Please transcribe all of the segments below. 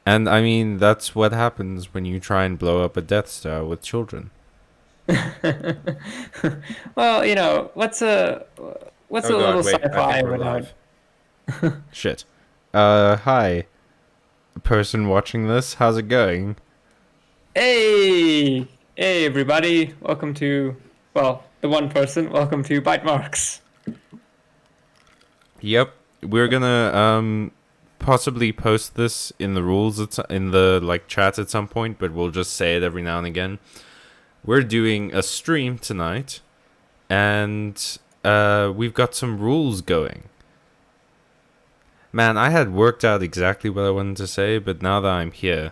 And I mean, that's what happens when you try and blow up a Death Star with children. Well, what's Oh a little god, wait, I think sci-fi we're without? live. Shit. Hi, person watching this, how's it going? Hey, hey, everybody! Welcome to, well, the one person. Welcome to Byte Marx. Yep, we're gonna, possibly post this in the rules, in the, like, chat at some point, but we'll just say it every now and again. We're doing a stream tonight, and, we've got some rules going. Man, I had worked out exactly what I wanted to say, but now that I'm here...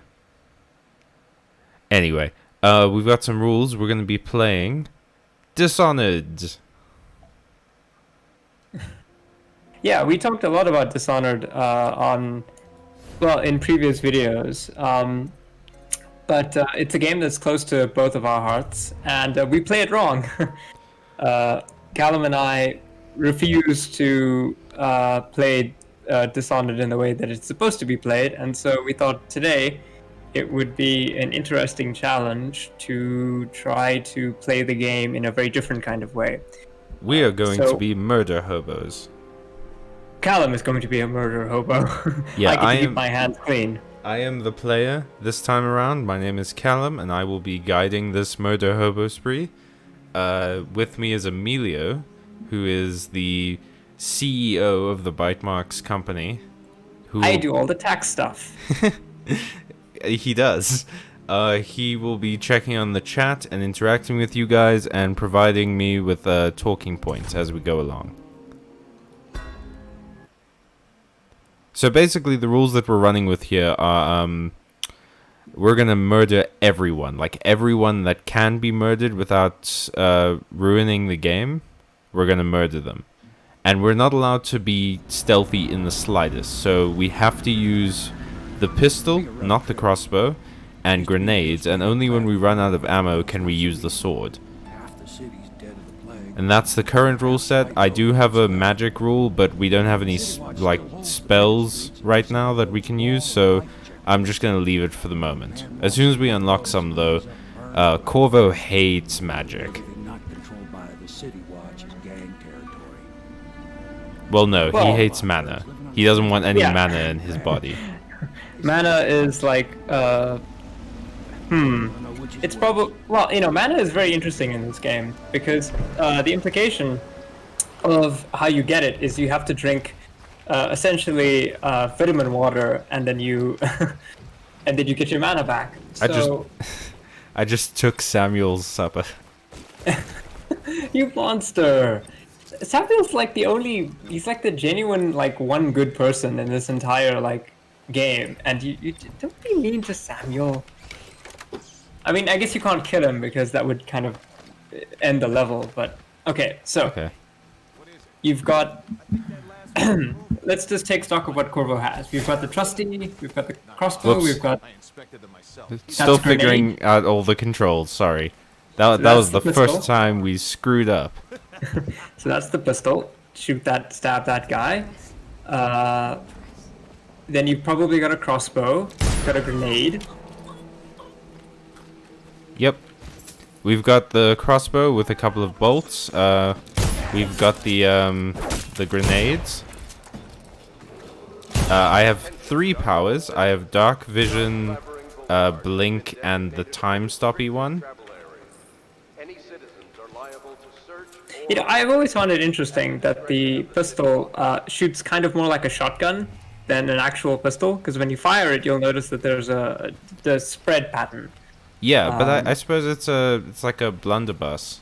Anyway, we've got some rules. We're going to be playing Dishonored. Yeah, we talked a lot about Dishonored in previous videos. But it's a game that's close to both of our hearts, and we play it wrong. Callum and I refuse to play Dishonored in the way that it's supposed to be played, and so we thought today it would be an interesting challenge to try to play the game in a very different kind of way. We are going to So be murder hobos. Callum is going to be a murder hobo. Yeah, I get to keep my hands clean. I am the player this time around. My name is Callum, and I will be guiding this murder hobo spree. With me is Emilio, who is the CEO of the Byte Marx company. I do all the tax stuff. He does. He will be checking on the chat and interacting with you guys and providing me with talking points as we go along. So basically the rules that we're running with here are we're going to murder everyone. Like everyone that can be murdered without ruining the game, we're going to murder them. And we're not allowed to be stealthy in the slightest. So we have to use the pistol, not the crossbow, and grenades, and only when we run out of ammo can we use the sword. And that's the current rule set. I do have a magic rule, but we don't have any like spells right now that we can use, so I'm just gonna leave it for the moment. As soon as we unlock some though, Corvo hates magic. Well no, he hates mana. He doesn't want any mana in his body. Mana is like, it's probably, well, mana is very interesting in this game because the implication of how you get it is you have to drink essentially vitamin water, and then you and then you get your mana back. So I just took Samuel's supper. you monster. Samuel's like he's like the genuine like one good person in this entire like game, and you don't be mean to Samuel. I mean, I guess you can't kill him because that would kind of end the level, but okay, so you've got let's just take stock of what Corvo has. We've got the trusty, we've got the crossbow, we've got still figuring out all the controls, sorry. That was the first time we screwed up. So that's the pistol. Shoot that, stab that guy. Then you've probably got a crossbow, got a grenade. Yep. We've got the crossbow with a couple of bolts. We've got the grenades. I have 3 powers. I have dark vision, blink, and the time stoppy one. I've always found it interesting that the pistol shoots kind of more like a shotgun than an actual pistol, because when you fire it, you'll notice that there's the spread pattern. Yeah, but I suppose it's like a blunderbuss.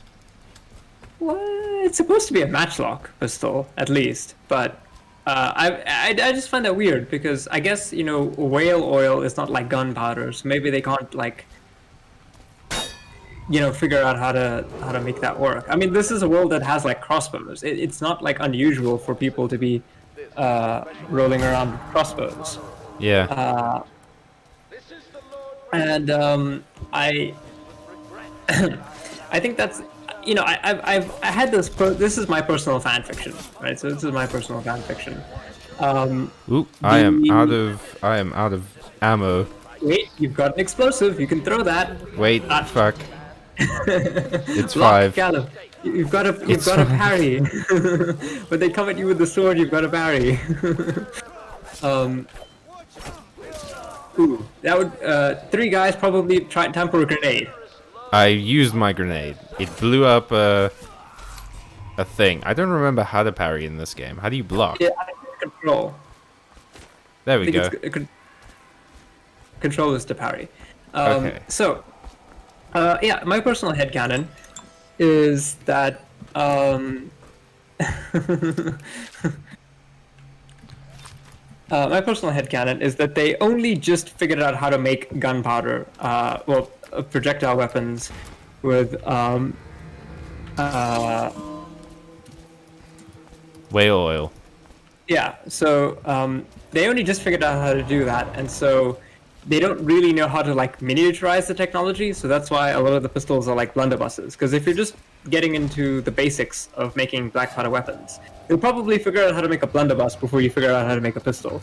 Well, it's supposed to be a matchlock pistol, at least, but I just find that weird because I guess whale oil is not like gunpowder, so maybe they can't like figure out how to make that work. I mean, this is a world that has like crossbows. It's not like unusual for people to be rolling around with crossbows. Yeah. And I I think that's I had this is my personal fan fiction, right? So this is my personal fan fiction. Ooh, The I am out of ammo. Wait, you've got an explosive. You can throw that. Wait, Ah, fuck. It's block, 5. Callum. You've It's got to 5. parry. When they come at you with the sword, you've got to parry. um. Ooh, that would 3 guys probably try time for a grenade. I used my grenade. It blew up a thing. I don't remember how to parry in this game. How do you block? Yeah, I think it's control. There I we think go. control is to parry. Okay. So, yeah, my personal headcanon is that my personal headcanon is that they only just figured out how to make gunpowder, projectile weapons with Whale oil. yeah. So they only just figured out how to do that, and so they don't really know how to like miniaturize the technology. So that's why a lot of the pistols are like blunderbusses. Because if you're just getting into the basics of making black powder weapons, you'll probably figure out how to make a blunderbuss before you figure out how to make a pistol.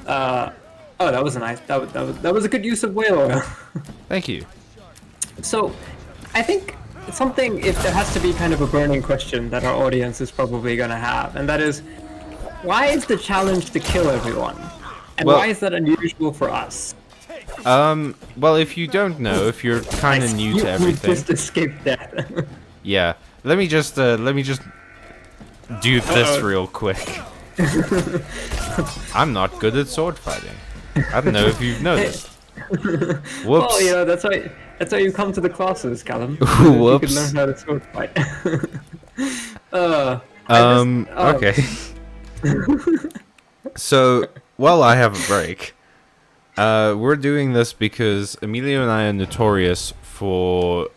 Oh, that was a nice. That was a good use of whale oil. Thank you. So, I think something, if there has to be kind of a burning question that our audience is probably going to have, and that is, why is the challenge to kill everyone? And Well- why is that unusual for us? Well, if you don't know, if you're kind of new to You everything, just escaped death. yeah. Let me just do this real quick. I'm not good at sword fighting. I don't know if you've noticed. Whoops. Well, you know, that's why you come to the classes, Callum. You Whoops. can learn how to sword fight. Okay. So, while I have a break, we're doing this because Emilio and I are notorious for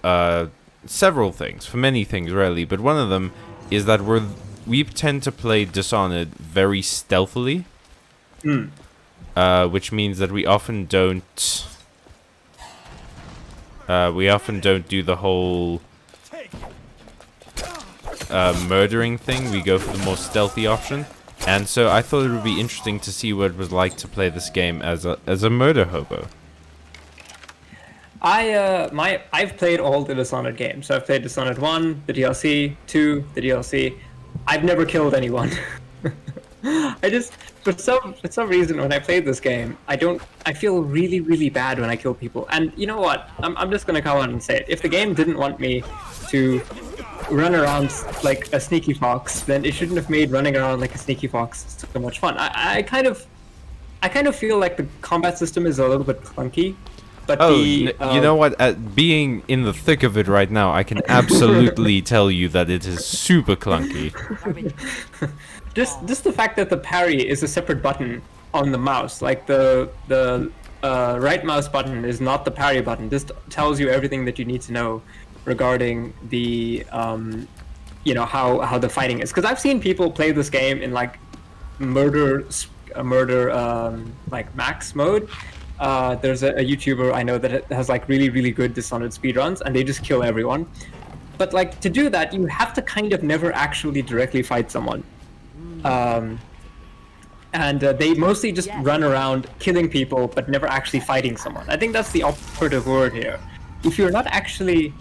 several things, for many things really, but one of them is that we tend to play Dishonored very stealthily, which means that we often don't do the whole murdering thing. We go for the more stealthy option. And so I thought it would be interesting to see what it was like to play this game as a murder hobo. I've played all the Dishonored games. So I've played Dishonored 1, the DLC, 2, the DLC. I've never killed anyone. I just for some reason when I played this game, I feel really, really bad when I kill people. And you know what? I'm just gonna come out and say it. If the game didn't want me to run around like a sneaky fox, then it shouldn't have made running around like a sneaky fox so much fun. I kind of feel like the combat system is a little bit clunky, but You know what? Being in the thick of it right now, I can absolutely tell you that it is super clunky. just the fact that the parry is a separate button on the mouse, like the right mouse button is not the parry button. This tells you everything that you need to know regarding the how the fighting is. Because I've seen people play this game in like murder like max mode. There's a YouTuber I know that has like really, really good Dishonored speedruns, and they just kill everyone. But like to do that, you have to kind of never actually directly fight someone. And they mostly just run around killing people, but never actually fighting someone. I think that's the operative word here. If you're not actually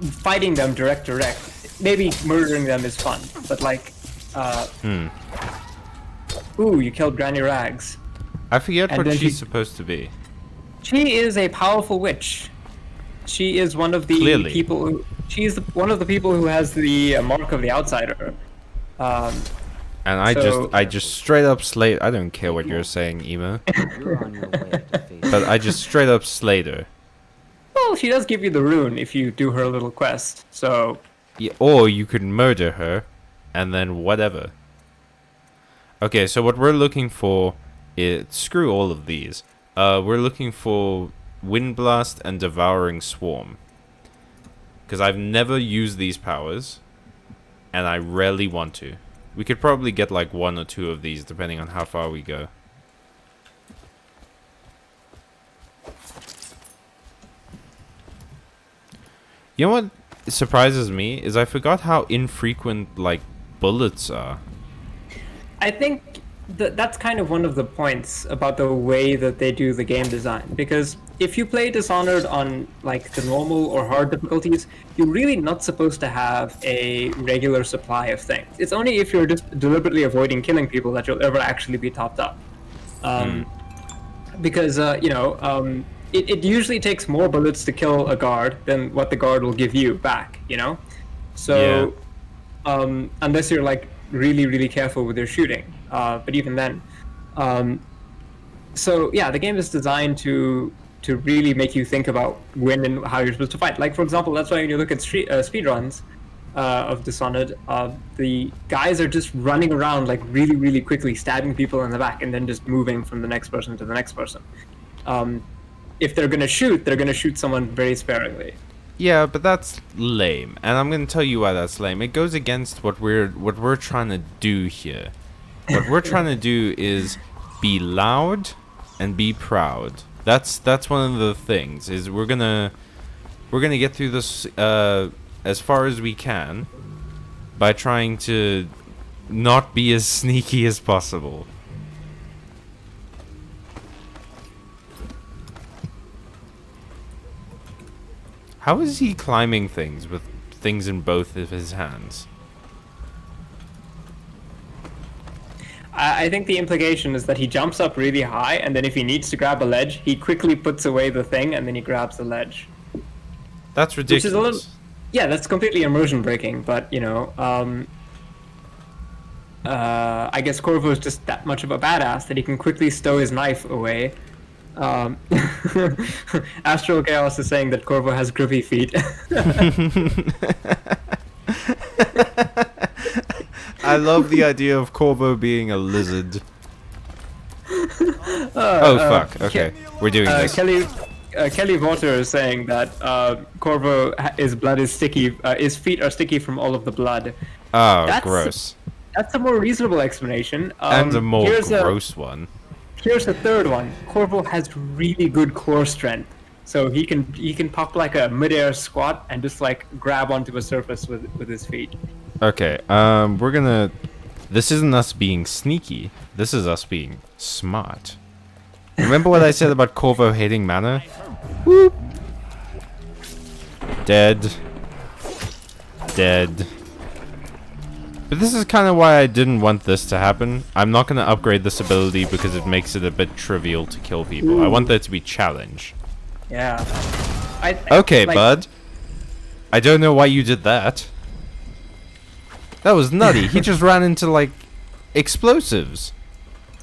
fighting them direct, maybe murdering them is fun. But like, ooh, you killed Granny Rags. I forget And what then she's supposed to be. She is a powerful witch. She is one of the Clearly. people who. She's one of the people who has the mark of the outsider. And I just straight up slayed. I don't care what you're saying, Ema. You're on your way to defeat. But I just straight up slayed her. Well, she does give you the rune if you do her little quest. So Yeah, or you could murder her, and then whatever. Okay, so what we're looking for is... Screw all of these. We're looking for Windblast and Devouring Swarm. Because I've never used these powers, and I rarely want to. We could probably get like 1 or 2 of these, depending on how far we go. You know what? surprises me is I forgot how infrequent like bullets are. I think that's kind of one of the points about the way that they do the game design. Because if you play Dishonored on like the normal or hard difficulties, you're really not supposed to have a regular supply of things. It's only if you're just deliberately avoiding killing people that you'll ever actually be topped up. Because it usually takes more bullets to kill a guard than what the guard will give you back. So unless you're like really, really careful with your shooting. But even then, so yeah, the game is designed to really make you think about when and how you're supposed to fight. Like for example, that's why when you look at speed runs of Dishonored, the guys are just running around like really, really quickly, stabbing people in the back, and then just moving from the next person to the next person. If they're gonna shoot, they're gonna shoot someone very sparingly. Yeah, but that's lame, and I'm gonna tell you why that's lame. It goes against what we're trying to do here. What we're trying to do is be loud and be proud. That's one of the things. Is we're gonna get through this as far as we can by trying to not be as sneaky as possible. How is he climbing things with things in both of his hands? I think the implication is that he jumps up really high, and then if he needs to grab a ledge, he quickly puts away the thing, and then he grabs the ledge. That's ridiculous. Which is a little, yeah, that's completely immersion breaking, but, I guess Corvo is just that much of a badass that he can quickly stow his knife away. Astral Chaos is saying that Corvo has grubby feet. I love the idea of Corvo being a lizard. Oh fuck! Okay, we're doing this. Kelly Water is saying that Corvo, his blood is sticky. His feet are sticky from all of the blood. Oh, gross. That's a more reasonable explanation. And a more gross one. Here's the third one. Corvo has really good core strength, so he can pop like a midair squat and just like grab onto a surface with his feet. Okay, we're gonna... This isn't us being sneaky. This is us being smart. Remember what I said about Corvo hating mana? Whoop! Dead. Dead. But this is kind of why I didn't want this to happen. I'm not gonna upgrade this ability because it makes it a bit trivial to kill people. Ooh. I want there to be challenge. Yeah. Okay, bud. I don't know why you did that. That was nutty. He just ran into, like, explosives.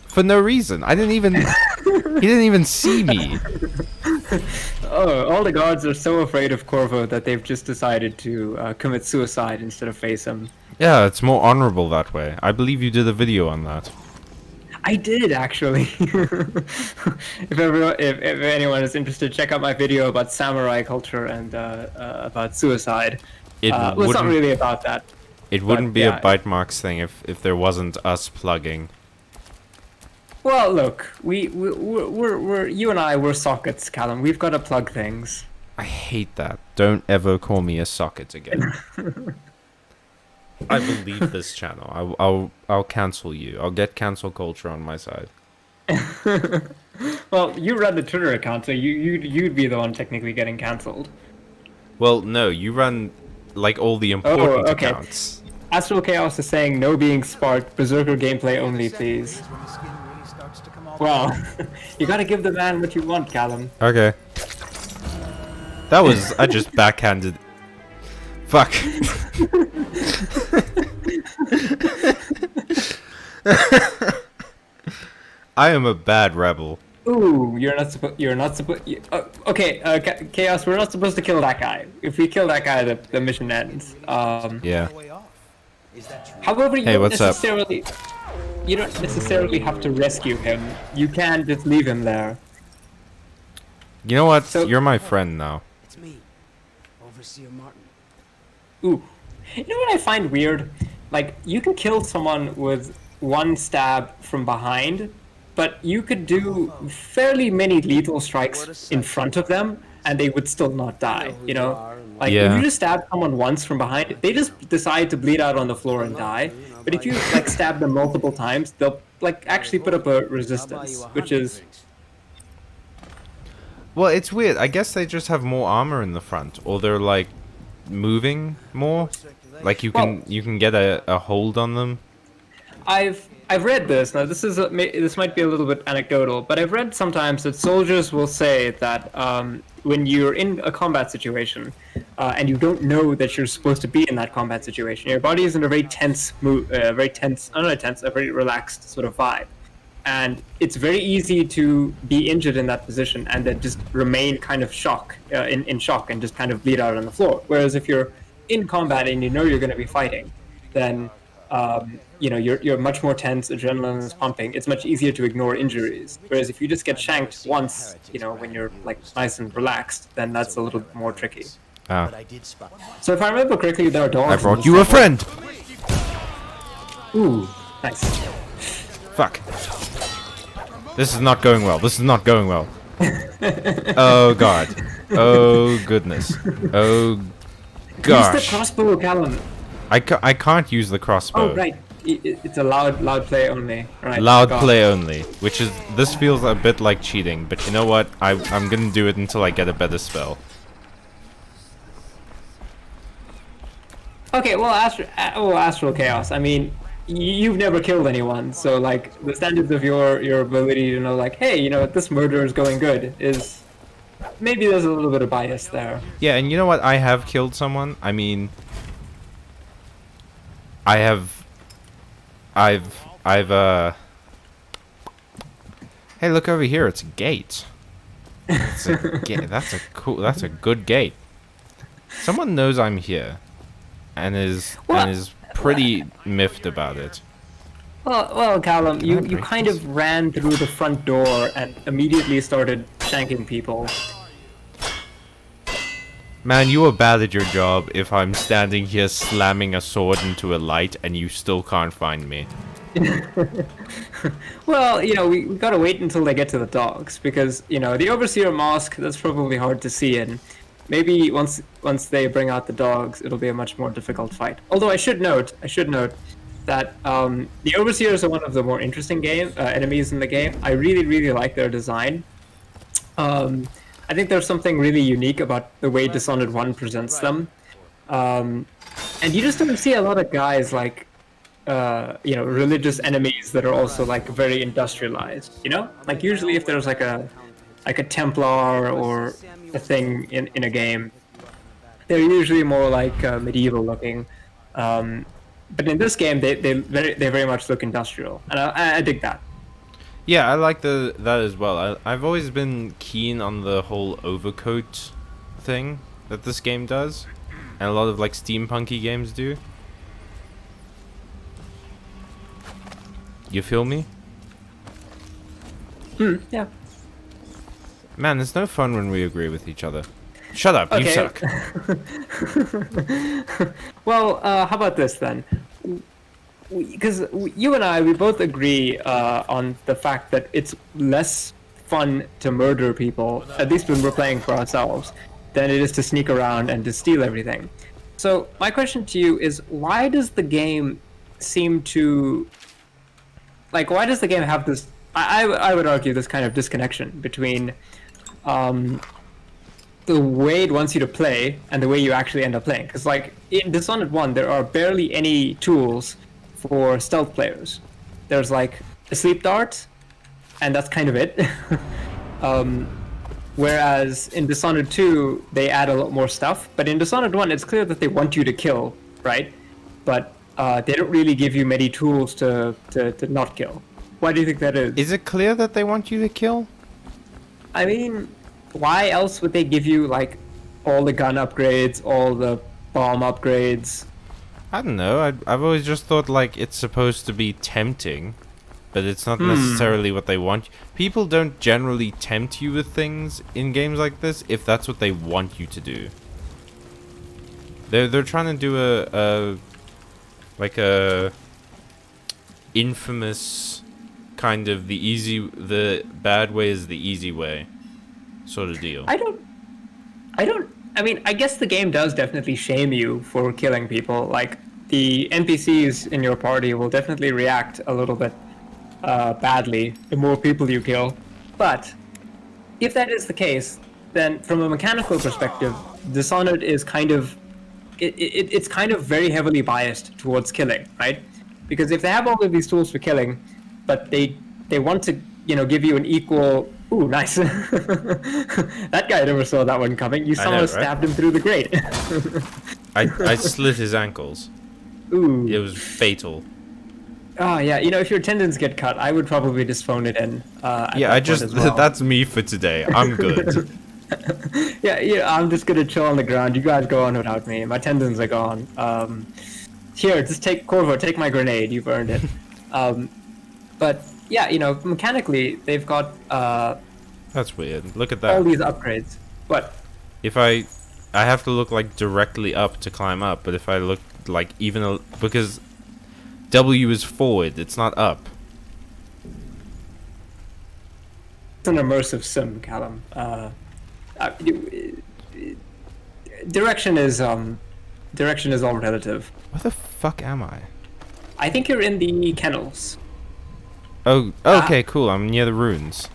For no reason. I didn't even... He didn't even see me. Oh, all the guards are so afraid of Corvo that they've just decided to commit suicide instead of face him. Yeah, it's more honorable that way. I believe you did a video on that. I did, actually. If anyone is interested, check out my video about samurai culture and about suicide. Well, it's not really about that. It wouldn't be a Byte Marx thing if there wasn't us plugging. Well, look, we're you and I, we're sockets, Callum. We've got to plug things. I hate that. Don't ever call me a socket again. I will leave this channel. I'll cancel you. I'll get cancel culture on my side. Well, you run the Twitter account, so you'd be the one technically getting cancelled. Well, no, you run like all the important accounts. Astral Chaos is saying no being sparked, Berserker gameplay only, please. Well, you gotta give the man what you want, Callum. Okay. That was... I just backhanded... Fuck. I am a bad rebel. Ooh, you're not supposed... Okay, Chaos, we're not supposed to kill that guy. If we kill that guy, the mission ends. Yeah. However, Hey, what's up? You don't necessarily have to rescue him. You can just leave him there. You know what? So, you're my friend now. It's me, Overseer Martin. Ooh. You know what I find weird? Like, you can kill someone with one stab from behind, but you could do fairly many lethal strikes in front of them, and they would still not die, you know? Like, if you just stab someone once from behind, they just decide to bleed out on the floor and die. But if you, like, stab them multiple times, they'll, like, actually put up a resistance, which is... Well, it's weird. I guess they just have more armor in the front, or they're like moving more. Like you can get a hold on them. I've read this. Now this might be a little bit anecdotal, but I've read sometimes that soldiers will say that when you're in a combat situation and you don't know that you're supposed to be in that combat situation, your body is in a very tense mood, a very relaxed sort of vibe. And it's very easy to be injured in that position and then just remain kind of in shock and just kind of bleed out on the floor. Whereas if you're in combat and you know you're going to be fighting, then you're much more tense, adrenaline is pumping. It's much easier to ignore injuries. Whereas if you just get shanked once, when you're like nice and relaxed, then that's a little bit more tricky. Ah. So if I remember correctly, there are dogs. I brought you a friend. Ooh, nice. Fuck. This is not going well. This is not going well. Oh god. Oh goodness. Oh gosh. Use the crossbow, Callum. I can't use the crossbow. Oh right. It's a loud play only. Right. Loud play only. This feels a bit like cheating, but you know what? I'm gonna do it until I get a better spell. Okay, well, Astral Chaos. I mean, you've never killed anyone, so like the standards of your ability to know, like, hey, this murder is going good is maybe there's a little bit of bias there. Yeah, and you know what? I have killed someone. I mean, I've Hey, look over here. It's a gate. It's a gate. That's a good gate. Someone knows I'm here, and is pretty miffed about it. Well, Callum, you kind of ran through the front door and immediately started shanking people. Man, you are bad at your job if I'm standing here slamming a sword into a light and you still can't find me. Well, we gotta wait until they get to the dogs, because, the Overseer Mosque, that's probably hard to see in. Maybe once they bring out the dogs, it'll be a much more difficult fight. Although I should note that the Overseers are one of the more interesting enemies in the game. I really, really like their design. I think there's something really unique about the way Dishonored 1 presents them. And you just don't see a lot of guys like, religious enemies that are also like very industrialized, Like usually if there's like a Templar or a thing in a game, they're usually more like medieval looking. But in this game, they very much look industrial, and I dig that. Yeah, I like that as well. I've always been keen on the whole overcoat thing that this game does, and a lot of like steampunky games do. You feel me? Yeah. Man, it's no fun when we agree with each other. Shut up, okay. You suck. Well, how about this then? Because you and I, we both agree on the fact that it's less fun to murder people, at least when we're playing for ourselves, than it is to sneak around and to steal everything. So my question to you is, why does the game seem to... Like, why does the game have this... I would argue this kind of disconnection between the way it wants you to play and the way you actually end up playing. Because, like, in Dishonored 1, there are barely any tools for stealth players. There's like a sleep dart, and that's kind of it. Whereas in Dishonored 2, they add a lot more stuff. But in Dishonored 1, it's clear that they want you to kill, right? But they don't really give you many tools to not kill. Why do you think that is? Is it clear that they want you to kill? I mean, why else would they give you like all the gun upgrades, all the bomb upgrades? I don't know. I've always just thought like it's supposed to be tempting, but it's not necessarily what they want. People don't generally tempt you with things in games like this if that's what they want you to do. They're trying to do a infamous kind of the bad way is the easy way sort of deal. I I mean, I guess the game does definitely shame you for killing people. Like, the NPCs in your party will definitely react a little bit badly the more people you kill. But if that is the case, then from a mechanical perspective, Dishonored is kind of it's kind of very heavily biased towards killing, right? Because if they have all of these tools for killing, but they want to give you an equal. Ooh, nice. That guy never saw that one coming. You saw us stabbed him through the grate. I slit his ankles. Ooh. It was fatal. Oh yeah, if your tendons get cut, I would probably just phone it in. Yeah, that's me for today. I'm good. Yeah, I'm just gonna chill on the ground. You guys go on without me. My tendons are gone. Here, just take Corvo, take my grenade. You've earned it. But yeah, mechanically they've got That's weird. Look at that. all these upgrades. What? If I have to look like directly up to climb up, but if I look like because W is forward, it's not up. It's an immersive sim, Callum. Direction is all relative. Where the fuck am I? I think you're in the kennels. Oh, okay, cool. I'm near the ruins.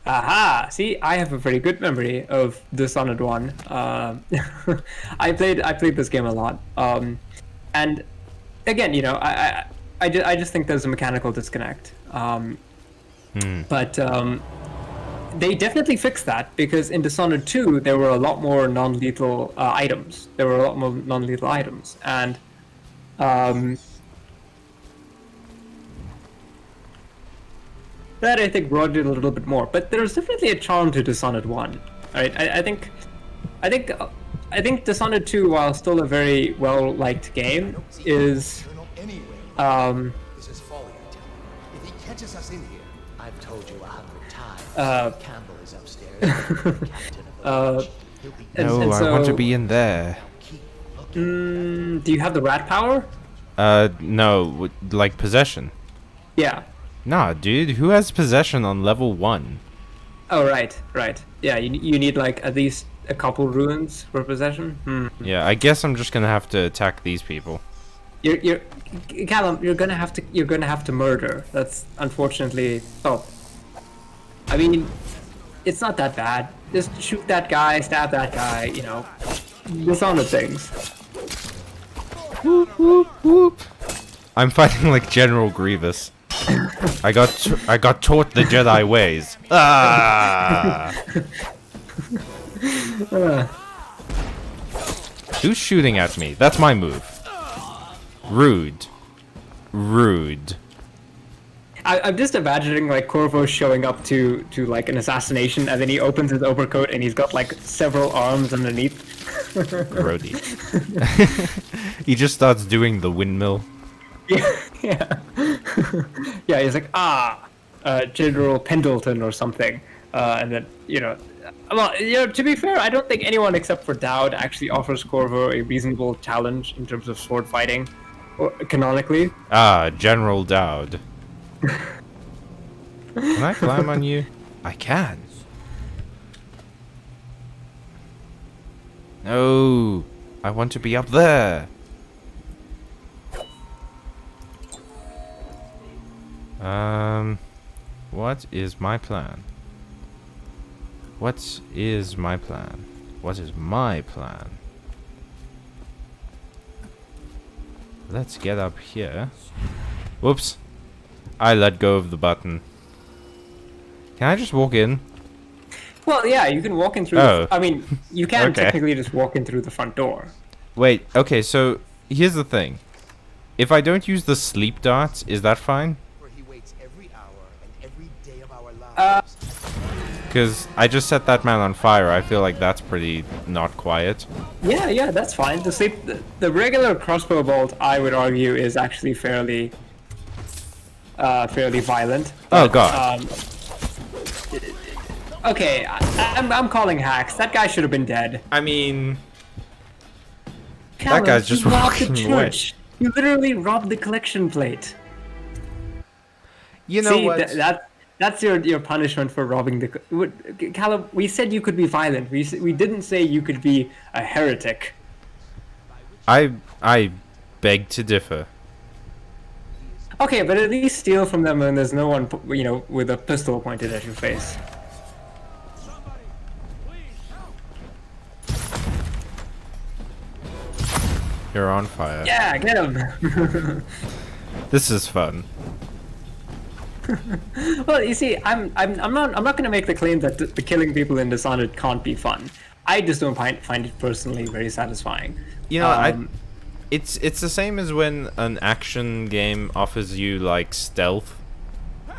Aha! See, I have a pretty good memory of Dishonored 1. I played this game a lot. And again, I just think there's a mechanical disconnect. But they definitely fixed that, because in Dishonored 2 there were a lot more non-lethal items. And that I think brought it a little bit more. But there's definitely a charm to Dishonored 1. Right? I think Dishonored 2, while still a very well-liked game, is This is folly, I tell you. If he catches us in here, I've told you 100 times. Campbell is upstairs. Captain of the watch. He'll be No, I want to be in there. do you have the rat power? No, like possession. Yeah. Nah, dude, who has possession on level 1? Oh, right. Yeah, you need like at least a couple ruins for possession. Yeah, I guess I'm just gonna have to attack these people. You're Callum, you're gonna have to murder. That's unfortunately. Oh, I mean, it's not that bad. Just shoot that guy, stab that guy. Dishonored things. Whoop, whoop, whoop. I'm fighting like General Grievous. I got taught the Jedi ways. Ah! Who's shooting at me? That's my move. Rude. I'm just imagining like Corvo showing up to like an assassination, and then he opens his overcoat and he's got like several arms underneath. Grody. He just starts doing the windmill. Yeah. Yeah, he's like, General Pendleton or something. And then, well, to be fair, I don't think anyone except for Dowd actually offers Corvo a reasonable challenge in terms of sword fighting, or canonically. General Dowd. Can I climb on you? I can. No, I want to be up there. What is my plan? What is my plan? Let's get up here. Whoops. I let go of the button. Can I just walk in? Well, yeah, you can walk in through. Oh. I mean, you can Okay. technically just walk in through the front door. Wait, okay, so here's the thing. If I don't use the sleep darts, is that fine? where he waits every hour and every day of our Uh, lives. Because I just set that man on fire. I feel like that's pretty not quiet. Yeah, that's fine. The regular crossbow bolt, I would argue, is actually fairly violent. Oh, God. Okay, I'm calling hacks. That guy should have been dead. I mean... Callum, guy's just you robbed the walking away. church. You literally robbed the collection plate. You know See, what? That's your punishment for robbing the. Callum, we said you could be violent. We didn't say you could be a heretic. I beg to differ. Okay, but at least steal from them when there's no one, with a pistol pointed at your face. You're on fire. Yeah, get him. This is fun. Well, you see, I'm not going to make the claim that the killing people in Dishonored can't be fun. I just don't find it personally very satisfying. You know, it's the same as when an action game offers you like stealth,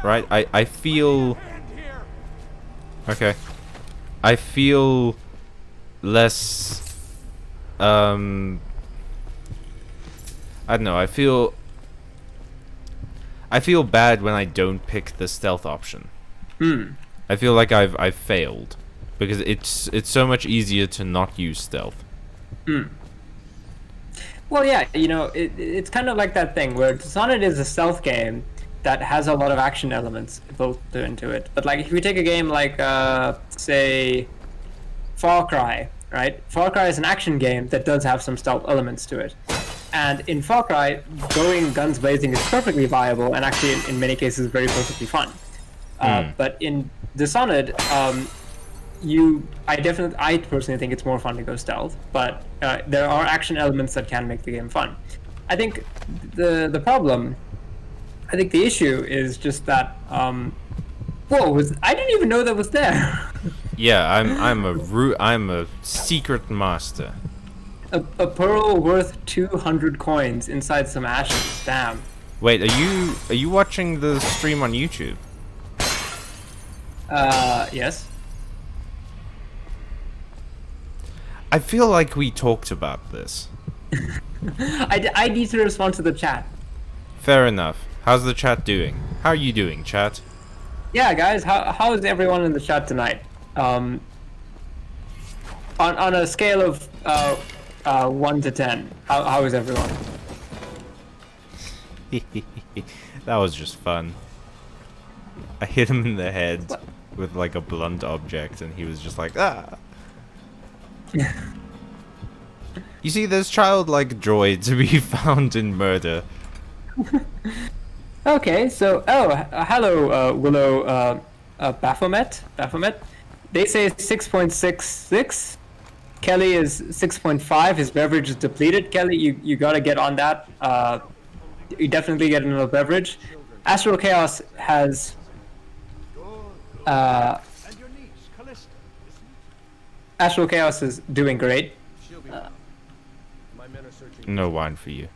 right? I feel okay. I feel less I don't know. I feel bad when I don't pick the stealth option. I feel like I've failed because it's so much easier to not use stealth. Well, yeah, it's kind of like that thing where Dishonored is a stealth game that has a lot of action elements built into it. But like if we take a game like say Far Cry, right? Far Cry is an action game that does have some stealth elements to it. And in Far Cry, going guns blazing is perfectly viable and actually in many cases very perfectly fun. But in Dishonored, I personally think it's more fun to go stealth, but there are action elements that can make the game fun. I think the issue is just that I didn't even know that was there. Yeah, I'm a secret master. A pearl worth 200 coins inside some ashes. Damn. Wait, are you watching the stream on YouTube? Yes. I feel like we talked about this. I need to respond to the chat. Fair enough. How's the chat doing? How are you doing, chat? Yeah, guys, how is everyone in the chat tonight? On a scale of 1 to 10, how is everyone? That was just fun. I hit him in the head with like a blunt object and he was just like, ah. You see, there's childlike joy to be found in murder. Okay, so hello, Willow, Baphomet. They say 6.66. Kelly is 6.5. His beverage is depleted. Kelly, you gotta get on that. You definitely get another beverage. Astral Chaos has Astral Chaos is doing great. No wine for you.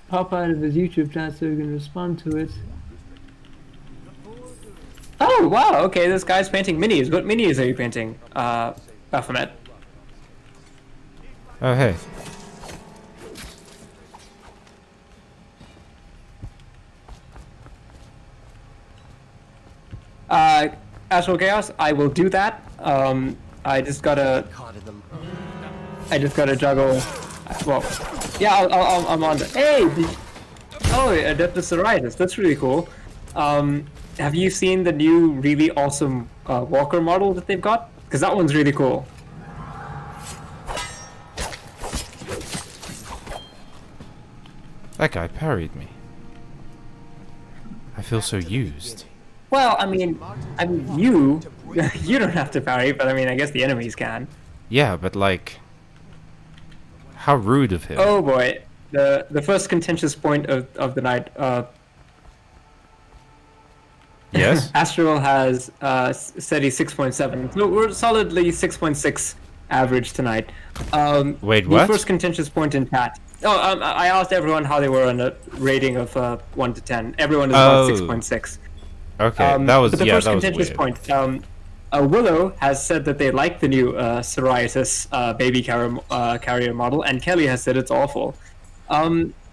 Pop out of his YouTube chat so we can respond to it. Oh wow! Okay, this guy's painting minis. What minis are you painting, Baphomet? Oh hey. Astral Chaos, I will do that. I just gotta juggle. Well, yeah, I'm on. Hey, Adeptus Sororitas. That's really cool. Have you seen the new really awesome walker model that they've got? Because that one's really cool. That guy parried me. I feel so used. Well, I mean, you don't have to parry, but I mean, I guess the enemies can. Yeah, but like, how rude of him. Oh boy, the first contentious point of the night. Yes. Astral has said he's 6.7. So we're solidly 6.6 average tonight. Wait, the what? first contentious point in chat. I asked everyone how they were on a rating of 1 to 10. Everyone is about 6.6. Okay, that was but the yeah, first that was contentious weird. point. Willow has said that they like the new psoriasis baby carrier model, and Kelly has said it's awful.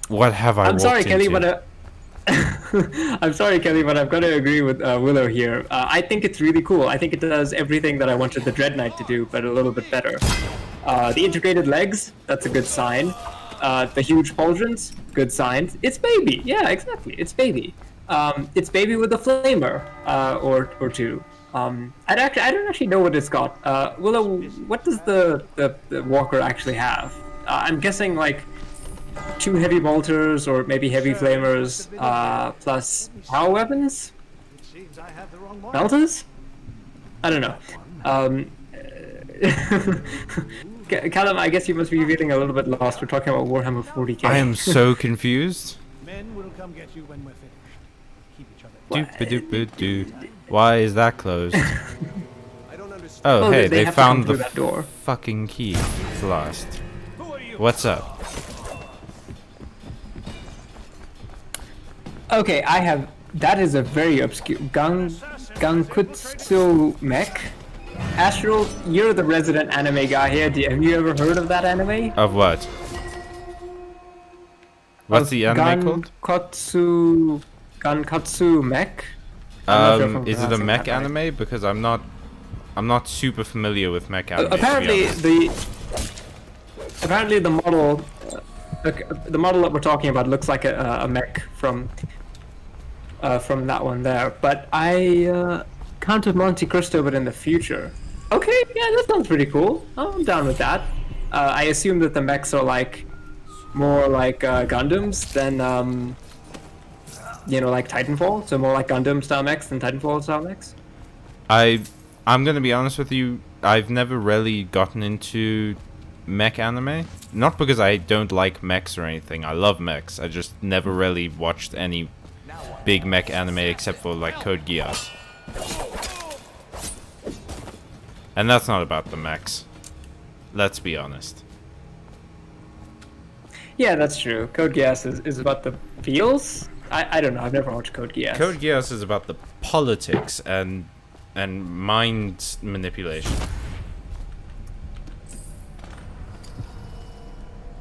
What have I? I'm sorry, walked Kelly, into? but I'm sorry, Kelly, but I've got to agree with Willow here. I think it's really cool. I think it does everything that I wanted the Dread Knight to do, but a little bit better. The integrated legs, that's a good sign. The huge pauldrons, good signs. It's baby. Yeah, exactly. It's baby. It's baby with a flamer, or two. I don't actually know what it's got. Willow, what does the walker actually have? I'm guessing like 2 heavy bolters or maybe heavy flamers, plus power weapons, melters. I don't know. Callum, I guess you must be feeling a little bit lost. We're talking about Warhammer 40k. I am so confused. Men will come get you when we're finished. Keep each other. Doop-a-doop-a-doo. Why is that closed? I don't understand. Oh, Well, hey, they they have to come found the through that door. fucking key. It's lost. What's up? Okay, I have. That is a very obscure Gankutsu mech. Astral, you're the resident anime guy here. Have you ever heard of that anime? Of what? What's the anime called? Gankutsu mech. I'm not sure if I'm Is it a pronouncing mech that right. anime? Because I'm not super familiar with mech anime. Apparently to be honest. the model the model that we're talking about looks like a mech from that one there. But I Count of Monte Cristo, but in the future. Okay, yeah, that sounds pretty cool. I'm down with that. I assume that the mechs are like more like Gundams than like Titanfall. So more like Gundam style mechs than Titanfall style mechs. I'm gonna be honest with you. I've never really gotten into mech anime. Not because I don't like mechs or anything. I love mechs. I just never really watched any big mech anime except for like Code Geass. And that's not about the mechs. Let's be honest. Yeah, that's true. Code Geass is about the feels. I don't know. I've never watched Code Geass. Code Geass is about the politics and mind manipulation.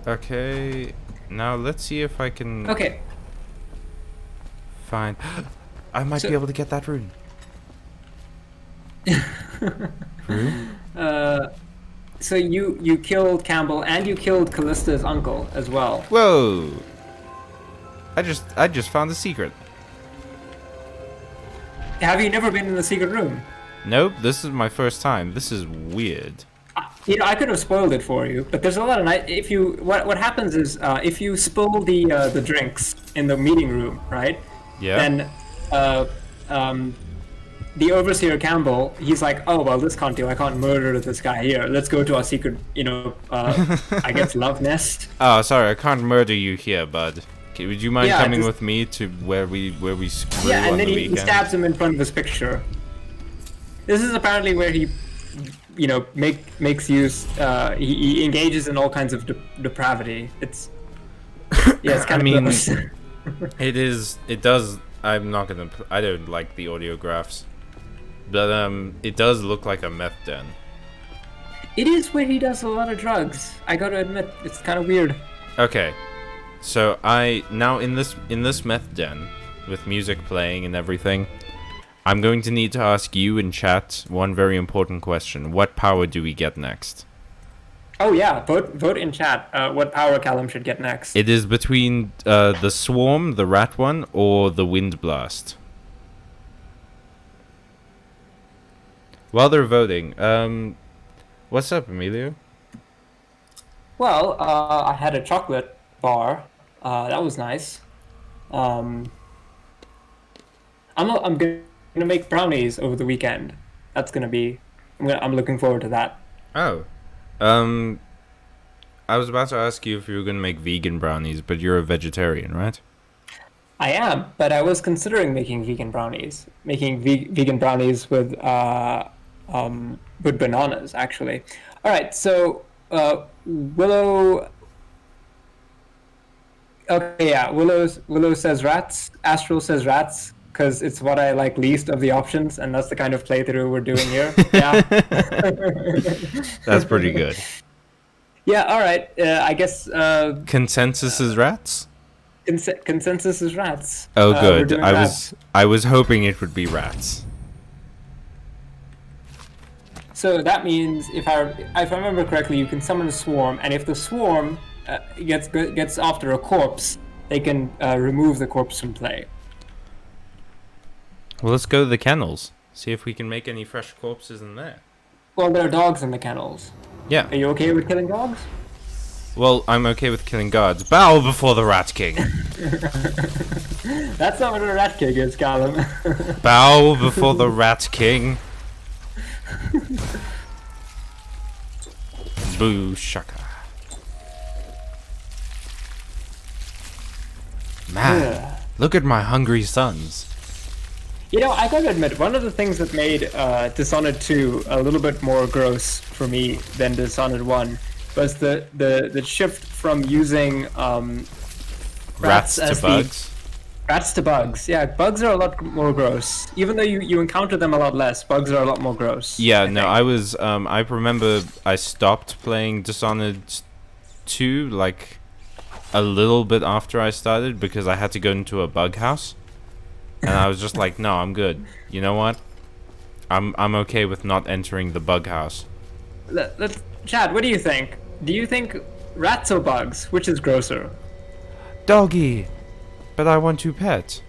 Okay, now let's see if I can Okay. find. I might So- be able to get that rune. Rune? So you killed Campbell and you killed Callista's uncle as well. Whoa! I just found a secret. Have you never been in the secret room? Nope, this is my first time. This is weird. I could have spoiled it for you, but there's a lot of night. If you what happens is if you spill the drinks in the meeting room, right? Yeah. Then the overseer Campbell, he's like, oh well, this can't do. I can't murder this guy here. Let's go to our secret, I guess love nest. Oh, sorry, I can't murder you here, bud. Okay, would you mind Yeah, coming just- with me to where we screw Yeah, on and then the he weekend? stabs him in front of his picture. This is apparently where he, makes use. He engages in all kinds of depravity. It's it's kind I mean, of gross. It does. I'm not gonna. I don't like the audiographs, but it does look like a meth den. It is where he does a lot of drugs. I gotta admit, it's kind of weird. Okay, so now in this meth den with music playing and everything, I'm going to need to ask you in chat one very important question. What power do we get next? Oh yeah, vote in chat. What power Callum should get next? It is between the swarm, the rat one, or the wind blast. While they're voting, what's up, Emilio? Well, I had a chocolate bar. That was nice. I'm gonna make brownies over the weekend. That's gonna be. I'm looking forward to that. Oh, I was about to ask you if you were gonna make vegan brownies, but you're a vegetarian, right? I am, but I was considering making vegan brownies. Making vegan brownies with bananas, actually. All right, so Willow. Okay, yeah. Willow says rats. Astral says rats because it's what I like least of the options, and that's the kind of playthrough we're doing here. Yeah. That's pretty good. Yeah. All right. I guess Consensus is rats. consensus is rats. Oh, We're good. doing I rats. was hoping it would be rats. So that means if I remember correctly, you can summon a swarm, and if the swarm gets after a corpse, they can remove the corpse from play. Well, let's go to the kennels. See if we can make any fresh corpses in there. Well, there are dogs in the kennels. Yeah. Are you okay with killing dogs? Well, I'm okay with killing guards. Bow before the Rat King. That's not what a rat king is, Callum. Bow before the Rat King. Boo shaka. Man, look at my hungry sons. You know, I gotta admit, one of the things that made Dishonored 2 a little bit more gross for me than Dishonored 1 was the shift from using Rats to bugs. Rats to bugs. Yeah, bugs are a lot more gross. Even though you encounter them a lot less, bugs are a lot more gross. Yeah, no, I was, I remember I stopped playing Dishonored 2, like, a little bit after I started because I had to go into a bug house. And I was just like, no, I'm good. You know what? I'm okay with not entering the bug house. Chad, what do you think? Do you think rats or bugs? Which is grosser? Doggy! But I want to pet.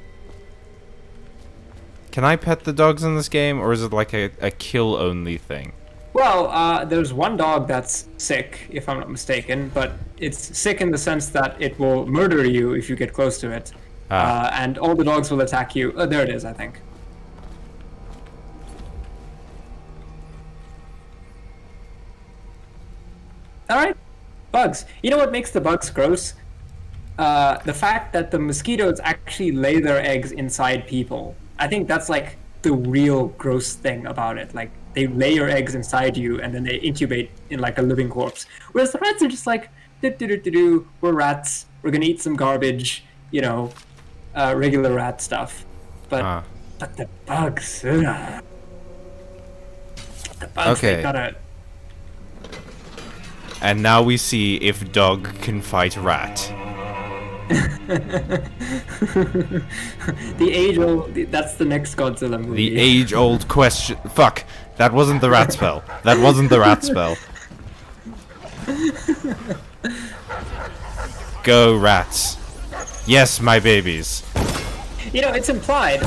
Can I pet the dogs in this game, or is it like a kill-only thing? Well, there's one dog that's sick, if I'm not mistaken, but it's sick in the sense that it will murder you if you get close to it. And all the dogs will attack you. There it is, I think. Alright. Bugs. You know what makes the bugs gross? The fact that the mosquitoes actually lay their eggs inside people. I think that's like the real gross thing about it. Like, they lay your eggs inside you and then they incubate in like a living corpse. Whereas the rats are just like, we're rats, we're gonna eat some garbage, you know, regular rat stuff. But the bugs, ugh. The bugs, okay. they gotta... And now we see if dog can fight rat. The age-old... That's the next Godzilla movie. The age-old question. Fuck. That wasn't the rat spell. That wasn't the rat spell. Go rats. Yes, my babies. You know, it's implied.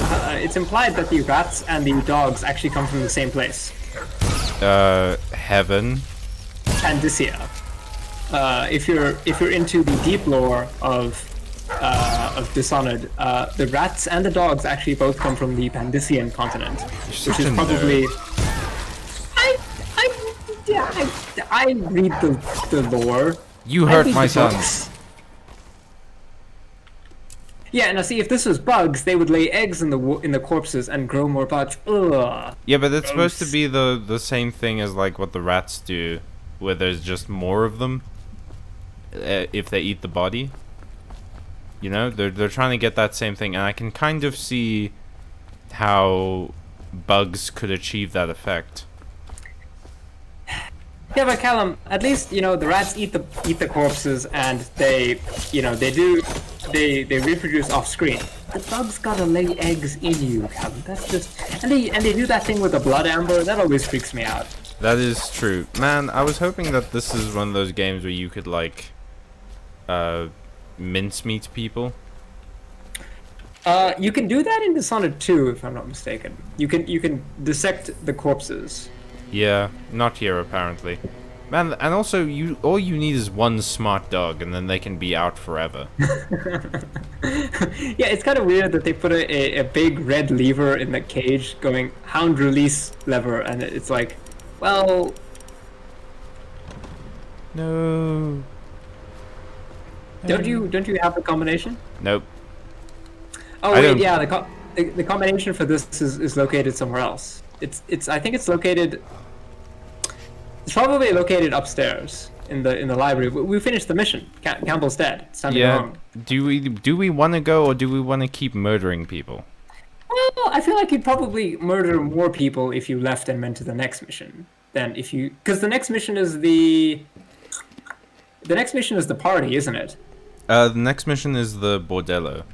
It's implied that the rats and the dogs actually come from the same place. Heaven. Pandysia. If you're into the deep lore of Dishonored, the rats and the dogs actually both come from the Pandysian continent, which is probably. I read the lore. You hurt my sons. Yeah, now see, if this was bugs, they would lay eggs in the corpses and grow more bugs. Ugh. Yeah, but it's supposed to be the same thing as like what the rats do, where there's just more of them. If they eat the body, you know, they're trying to get that same thing, and I can kind of see how bugs could achieve that effect. Yeah, but Callum, at least, you know, the rats eat the corpses, and they reproduce off screen. The bugs gotta lay eggs in you, Callum. That's just, and they do that thing with the blood amber. That always freaks me out. That is true, man. I was hoping that this is one of those games where you could like mincemeat people. You can do that in Dishonored 2, if I'm not mistaken. You can dissect the corpses. Yeah, not here apparently. Man, and also all you need is one smart dog, and then they can be out forever. Yeah, it's kind of weird that they put a big red lever in the cage, going hound release lever, and it's like, well, no. Don't you have the combination? Nope. Oh I wait, don't- yeah, the combination for this is located somewhere else. I think it's located. It's probably located upstairs in the library. We finished the mission. Campbell's dead. It's time to go home. Do we want to go, or do we want to keep murdering people? Well, I feel like you'd probably murder more people if you left and went to the next mission than if you, because the next mission is the party, isn't it? The next mission is the bordello.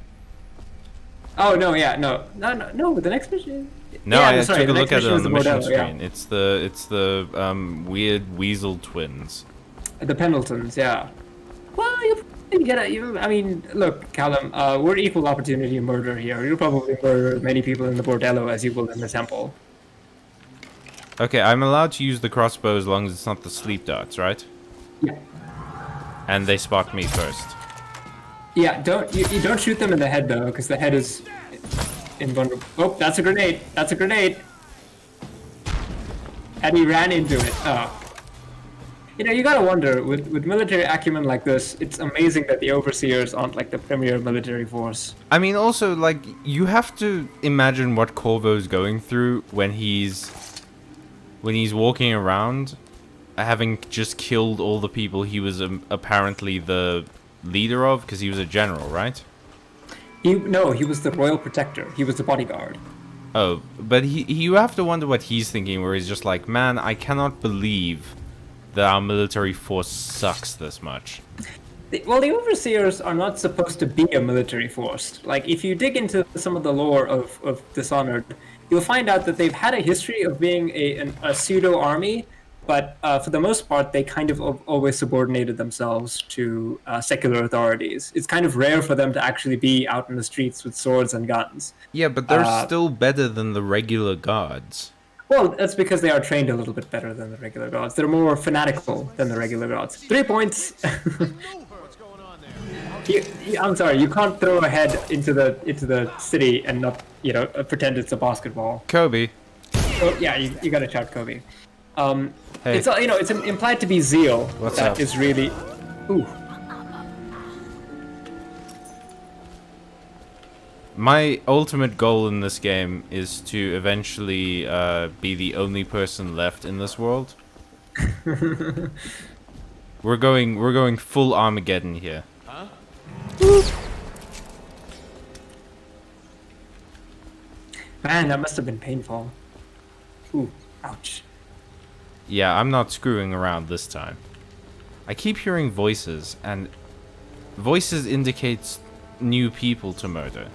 Oh no, yeah, no. The next mission. No, yeah, I sorry, took a the look next at it on is the mission bordello, yeah. screen. It's the weird weasel twins. The Pendletons, yeah. Well, I mean, look, Callum, we're equal opportunity murder here. You'll probably murder many people in the bordello as you will in the temple. Okay, I'm allowed to use the crossbow as long as it's not the sleep darts, right? Yeah. And they spot me first. Yeah, you don't shoot them in the head though, because the head is invulnerable. Oh, that's a grenade. That's a grenade. And he ran into it. Oh. You gotta wonder, with military acumen like this, it's amazing that the overseers aren't like the premier military force. I mean, also, like, you have to imagine what Corvo's going through when he's walking around, having just killed all the people he was apparently the leader of, because he was a general, right? No, he was the royal protector. He was the bodyguard. Oh, but you have to wonder what he's thinking, where he's just like, man, I cannot believe that our military force sucks this much. Well, the overseers are not supposed to be a military force. Like, if you dig into some of the lore of Dishonored, you'll find out that they've had a history of being a pseudo-army, but for the most part, they kind of always subordinated themselves to secular authorities. It's kind of rare for them to actually be out in the streets with swords and guns. Yeah, but they're still better than the regular guards. Well, that's because they are trained a little bit better than the regular gods. They're more fanatical than the regular gods. 3 points! I'm sorry, you can't throw a head into the city and not, pretend it's a basketball. Kobe. Oh, yeah, you gotta shout Kobe. Hey. It's implied to be zeal. What's that up? is really... Ooh. My ultimate goal in this game is to eventually be the only person left in this world. We're going full Armageddon here. Huh? Man, that must have been painful. Ooh, ouch. Yeah, I'm not screwing around this time. I keep hearing voices, and voices indicates new people to murder.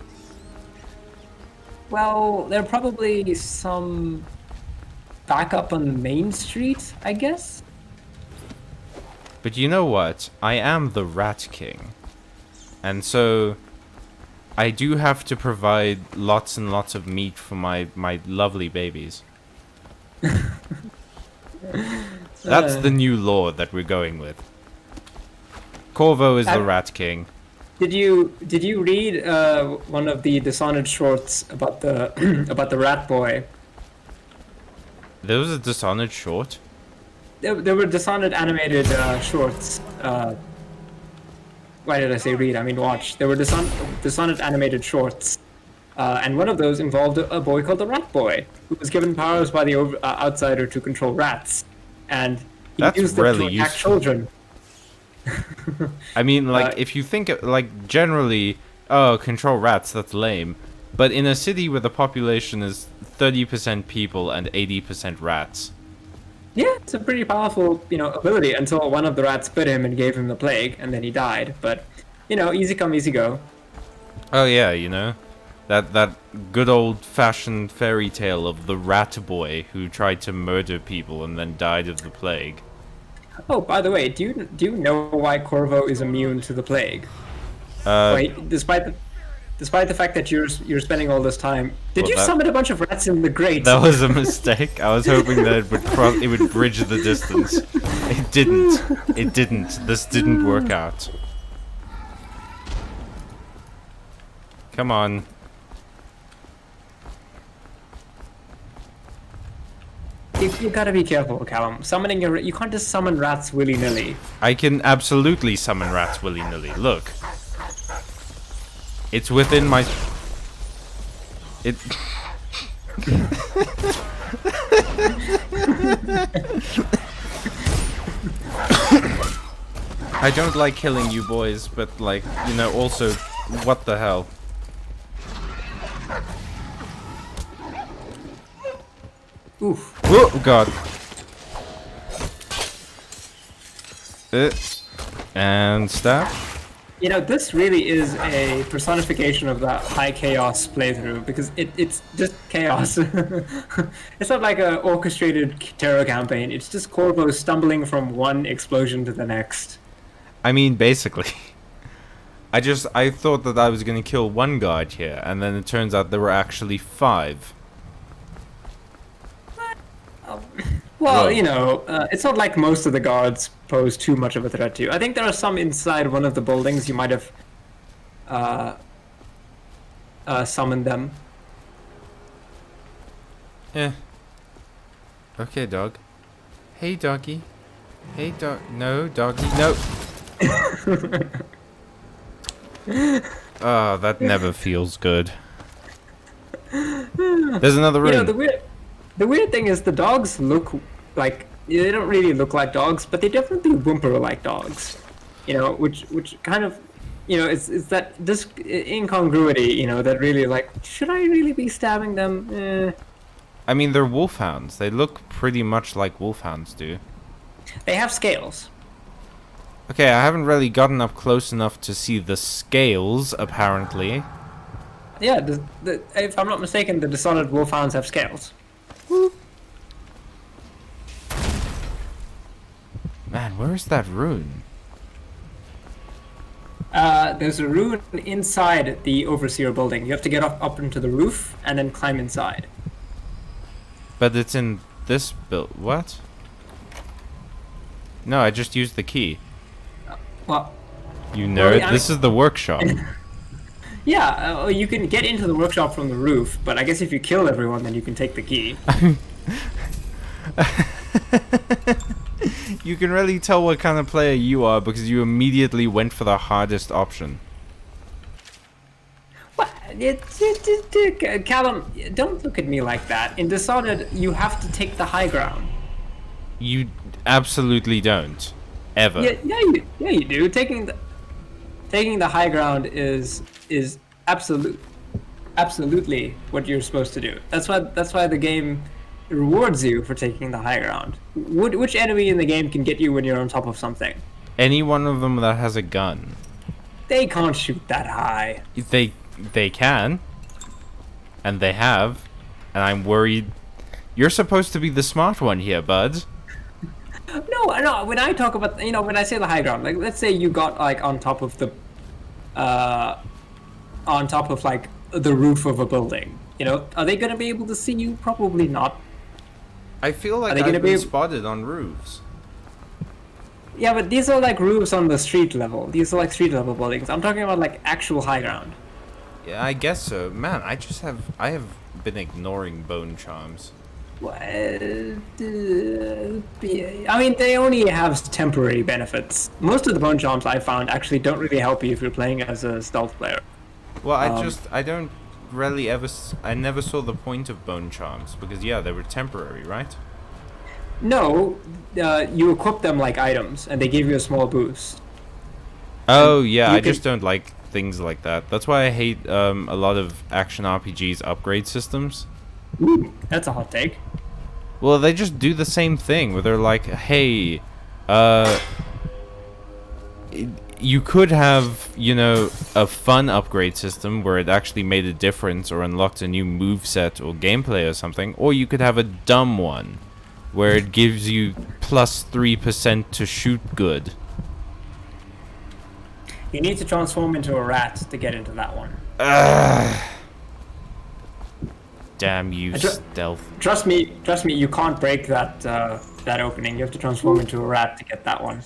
Well, there are probably some backup on the main street, I guess? But you know what? I am the Rat King. And so I do have to provide lots and lots of meat for my lovely babies. That's the new law that we're going with. Corvo is the Rat King. Did you read one of the Dishonored shorts about the about the rat boy? There was a Dishonored short? There were Dishonored animated shorts. Why did I say read? I mean watch. There were Dishonored animated shorts, and one of those involved a boy called the Rat Boy, who was given powers by the outsider to control rats, and he used them to attack children. I mean, like, if you think, like, generally, oh, control rats, that's lame. But in a city where the population is 30% people and 80% rats. Yeah, it's a pretty powerful, ability until one of the rats bit him and gave him the plague, and then he died. But, easy come, easy go. Oh yeah, that good old-fashioned fairy tale of the rat boy who tried to murder people and then died of the plague. Oh, by the way, do you know why Corvo is immune to the plague? Wait, despite the fact that you're spending all this time, did you summon a bunch of rats in the grate? That was a mistake. I was hoping that it would bridge the distance. It didn't. It didn't. This didn't work out. Come on. You gotta be careful, Callum. You can't just summon rats willy-nilly. I can absolutely summon rats willy-nilly. Look. It's within my... It... I don't like killing you boys, but like, also, what the hell? Oof. Oh, God. And stab. This really is a personification of that high chaos playthrough, because it's just chaos. It's not like a orchestrated terror campaign. It's just Corvo stumbling from one explosion to the next. I mean, basically. I thought that I was gonna kill one guard here, and then it turns out there were actually 5. Well, Whoa. you know, it's not like most of the guards pose too much of a threat to you. I think there are some inside one of the buildings. You might have summoned them. Yeah. Okay, dog. Hey, doggy. Hey, dog. No, doggy. No. Oh, that never feels good. There's another room. You know, the weird thing is the dogs look like, they don't really look like dogs, but they definitely whimper like dogs. You know, which kind of, you know, it's that this incongruity, you know, that really like, should I really be stabbing them? I mean, they're wolfhounds. They look pretty much like wolfhounds do. They have scales. Okay, I haven't really gotten up close enough to see the scales, apparently. Yeah, if I'm not mistaken, the Dishonored wolfhounds have scales. Man, where is that rune? There's a rune inside the Overseer building. You have to get up into the roof and then climb inside. But it's in this build. What? No, I just used the key. Well, You nerd. I This is the workshop. yeah, you can get into the workshop from the roof, but I guess if you kill everyone, then you can take the key. You can really tell what kind of player you are because you immediately went for the hardest option. What? Callum, don't look at me like that. In Dishonored, you have to take the high ground. You absolutely don't. Ever. Yeah, you do. Taking the high ground is absolutely what you're supposed to do. That's why the game rewards you for taking the high ground. Which enemy in the game can get you when you're on top of something? Any one of them that has a gun. They can't shoot that high. They can. And they have. And I'm worried. You're supposed to be the smart one here, bud. No. When I talk about, you know, when I say the high ground, like let's say you got like on top of like the roof of a building. You know, are they gonna be able to see you? Probably not. I feel like they gonna I've been be- spotted on roofs. Yeah, but these are like roofs on the street level. These are like street level buildings. I'm talking about like actual high ground. Yeah, I guess so. Man, I have been ignoring bone charms. Well, I mean, they only have temporary benefits. Most of the bone charms I found actually don't really help you if you're playing as a stealth player. Well, I don't really I never saw the point of bone charms because yeah, they were temporary, right? No, you equip them like items, and they give you a small boost. Oh yeah, you I can- just don't like things like that. That's why I hate a lot of action RPGs upgrade systems. Ooh, that's a hot take. Well, they just do the same thing where they're like, hey, you could have, you know, a fun upgrade system where it actually made a difference or unlocked a new move set or gameplay or something, or you could have a dumb one where it gives you plus 3% to shoot good. You need to transform into a rat to get into that one. Damn you, stealth. Trust me, you can't break that that opening. You have to transform into a rat to get that one.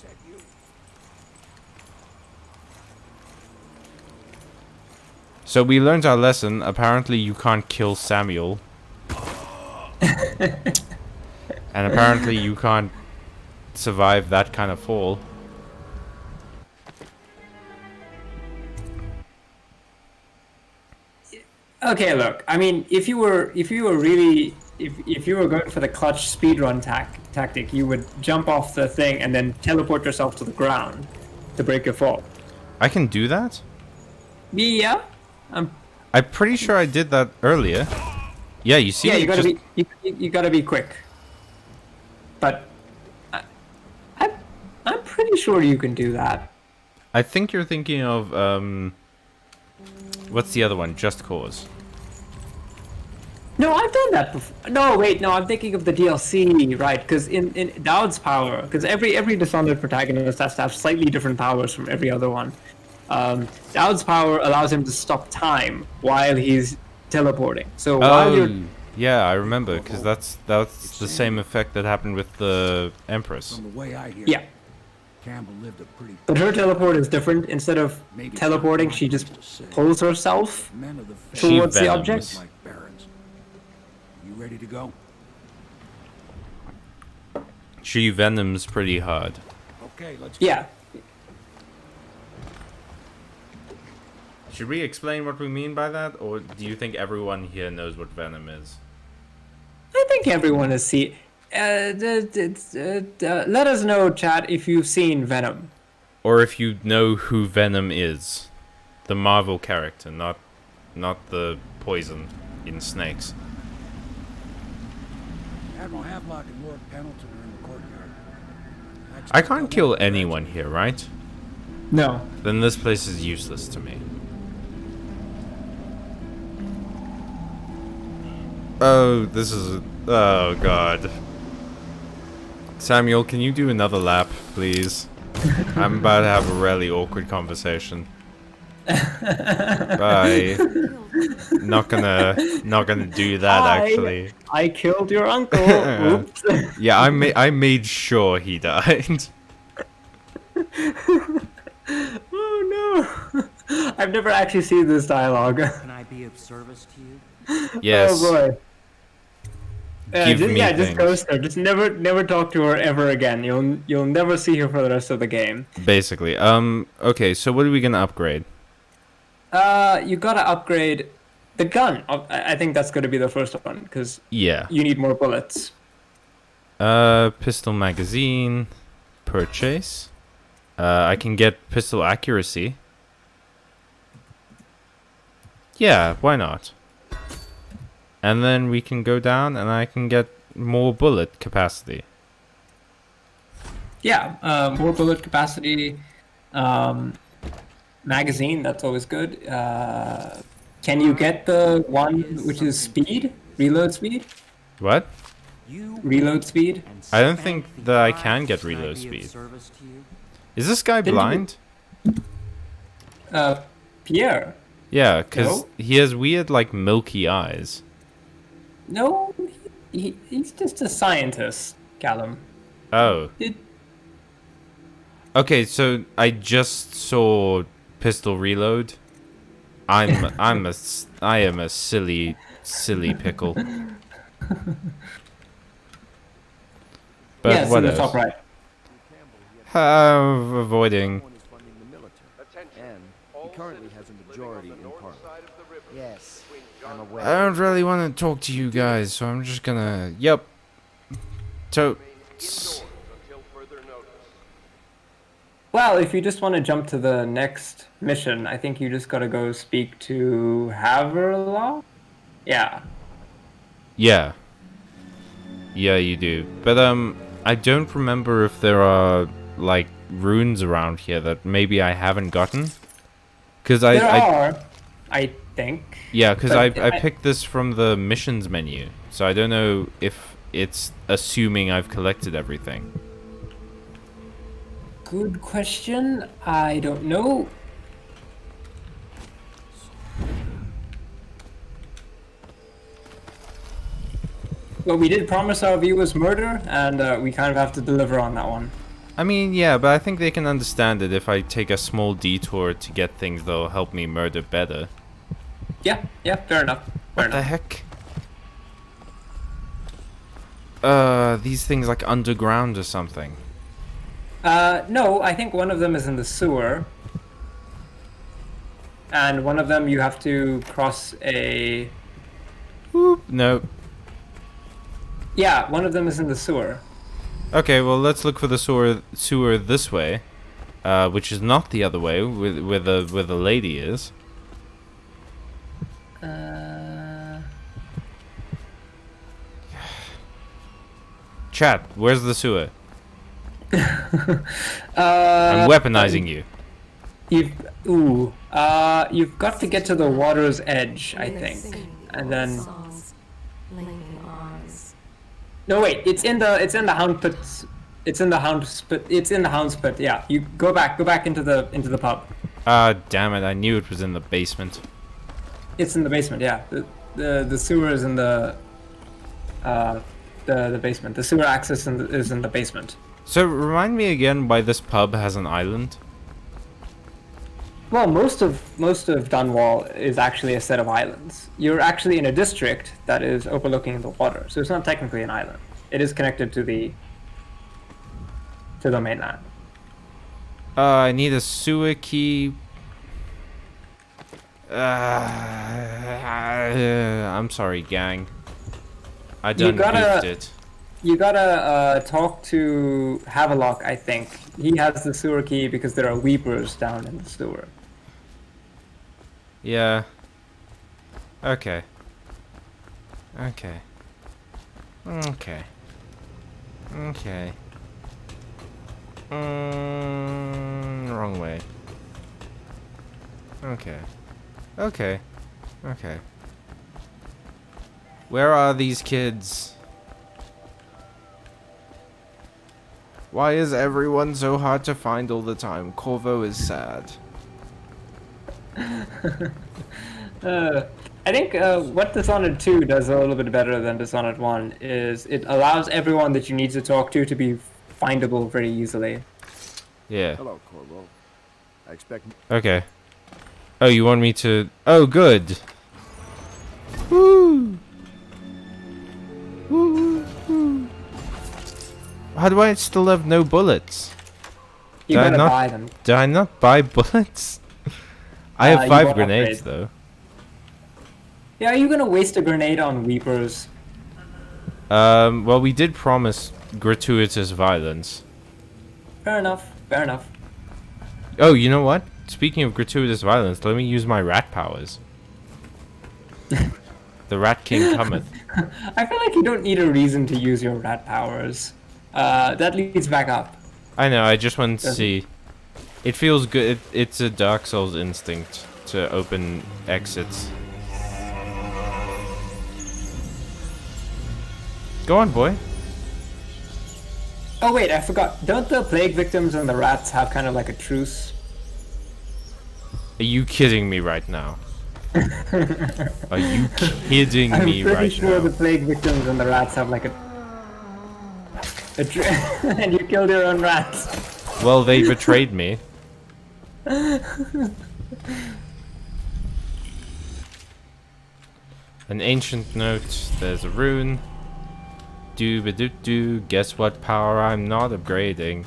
So we learned our lesson. Apparently you can't kill Samuel. And apparently you can't survive that kind of fall. Okay, look. I mean, if you were going for the clutch speedrun tactic, you would jump off the thing and then teleport yourself to the ground to break your fall. I can do that? Yeah. I'm pretty sure I did that earlier. Yeah, you see. Yeah, you gotta just... you gotta be quick. But I'm pretty sure you can do that. I think you're thinking of what's the other one? Just Cause. No, I've done that before. No, wait, no, I'm thinking of the DLC, right? Because in Dowd's power, because every Dishonored protagonist has to have slightly different powers from every other one. Dowd's power allows him to stop time while he's teleporting. So while you're yeah, I remember, because that's the same effect that happened with the Empress. From the way I hear yeah, it, Campbell lived a pretty but her teleport is different. Instead of teleporting, she just pulls herself man of the She towards the venoms. object. like barons. You ready to go? She venoms pretty hard. Okay, let's go. Yeah. Should we explain what we mean by that, or do you think everyone here knows what venom is? I think everyone has seen. Let us know, chat, if you've seen Venom. Or if you know who Venom is. The Marvel character, not the poison in snakes. Admiral Havelock and Lord Pendleton are in the courtyard. I can't kill anyone here, right? No. Then this place is useless to me. Oh, this is... Oh, God. Samuel, can you do another lap, please? I'm about to have a really awkward conversation. Bye. Not gonna do that, actually. I killed your uncle. Oops. Yeah, I made sure he died. Oh no. I've never actually seen this dialogue. Can I be of service to you? Yes. Oh boy. Give me just things. ghost her. Just never talk to her ever again. You'll never see her for the rest of the game. Basically. Okay, so what are we gonna upgrade? You gotta upgrade the gun. I think that's gonna be the first one because Yeah. you need more bullets. Pistol magazine. Purchase. I can get pistol accuracy. Yeah, why not? And then we can go down and I can get more bullet capacity. Yeah, more bullet capacity. Magazine, that's always good. Can you get the one which is speed? Reload speed? What? You Reload speed? and I don't spend think the that I odds. can get Can I reload be of speed. service to you? Is this guy Didn't you- blind? Pierre? Yeah, because No. he has weird, like, milky eyes. No, he's just a scientist, Callum. Oh. Did Okay, so I just saw pistol reload. I am a silly pickle. But yes, what in the else? top right. Avoiding. And he currently has a majority in Parliament. Yes, I'm aware. I don't really want to talk to you guys, so I'm just gonna. Yep. Well, if you just want to jump to the next mission, I think you just gotta go speak to Haverlaw? Yeah. Yeah. Yeah, you do. But I don't remember if there are like runes around here that maybe I haven't gotten. Cause There I are, I think. yeah, cause but I picked this from the missions menu, so I don't know if it's assuming I've collected everything. Good question. I don't know. Well, we did promise our viewers murder, and we kind of have to deliver on that one. I mean, yeah, but I think they can understand it if I take a small detour to get things that'll help me murder better. Yeah, fair enough. Fair What the enough. heck? These things like underground or something. No, I think one of them is in the sewer. And one of them you have to cross a... No. Yeah, one of them is in the sewer. Okay, well, let's look for the sewer this way, which is not the other way, where the lady is. Chat, where's the sewer? I'm weaponizing you. You've got to get to the water's edge, I think, and then. No, wait. It's in the hound pit. It's in the hound pit. It's in the hound's pit. Yeah. You go back into the pub. Ah, damn it! I knew it was in the basement. It's in the basement. Yeah, the sewer is in the basement. The sewer access is in the basement. So remind me again why this pub has an island. Well, most of Dunwall is actually a set of islands. You're actually in a district that is overlooking the water, so it's not technically an island. It is connected to the mainland. I need a sewer key. I'm sorry, gang. I done goofed it. You gotta talk to Havelock, I think. He has the sewer key because there are weepers down in the sewer. Yeah. Okay. Okay. Okay. Okay. Wrong way. Okay. Okay. Okay. Where are these kids? Why is everyone so hard to find all the time? Corvo is sad. I think what Dishonored 2 does a little bit better than Dishonored 1 is it allows everyone that you need to talk to be findable very easily. Yeah. Hello, Corvo. I expect... Okay. Oh, you want me to... Oh, good. Woo! Woo, woo. How do I still have no bullets? You gotta buy them. Did I not buy bullets? I have 5 grenades, though. Yeah, are you gonna waste a grenade on Weepers? Well, we did promise gratuitous violence. Fair enough, fair enough. Oh, you know what? Speaking of gratuitous violence, let me use my rat powers. The Rat King cometh. I feel like you don't need a reason to use your rat powers. That leads back up. I know, I just wanted to see. It feels good. It's a Dark Souls instinct to open exits. Go on, boy. Oh wait, I forgot. Don't the plague victims and the rats have kind of like a truce? Are you kidding me right now? Are you kidding me right now? I'm pretty sure the plague victims and the rats have like and you killed your own rats. Well, they betrayed me. An ancient note. There's a rune. Doo-ba-doo-doo. Guess what power I'm not upgrading?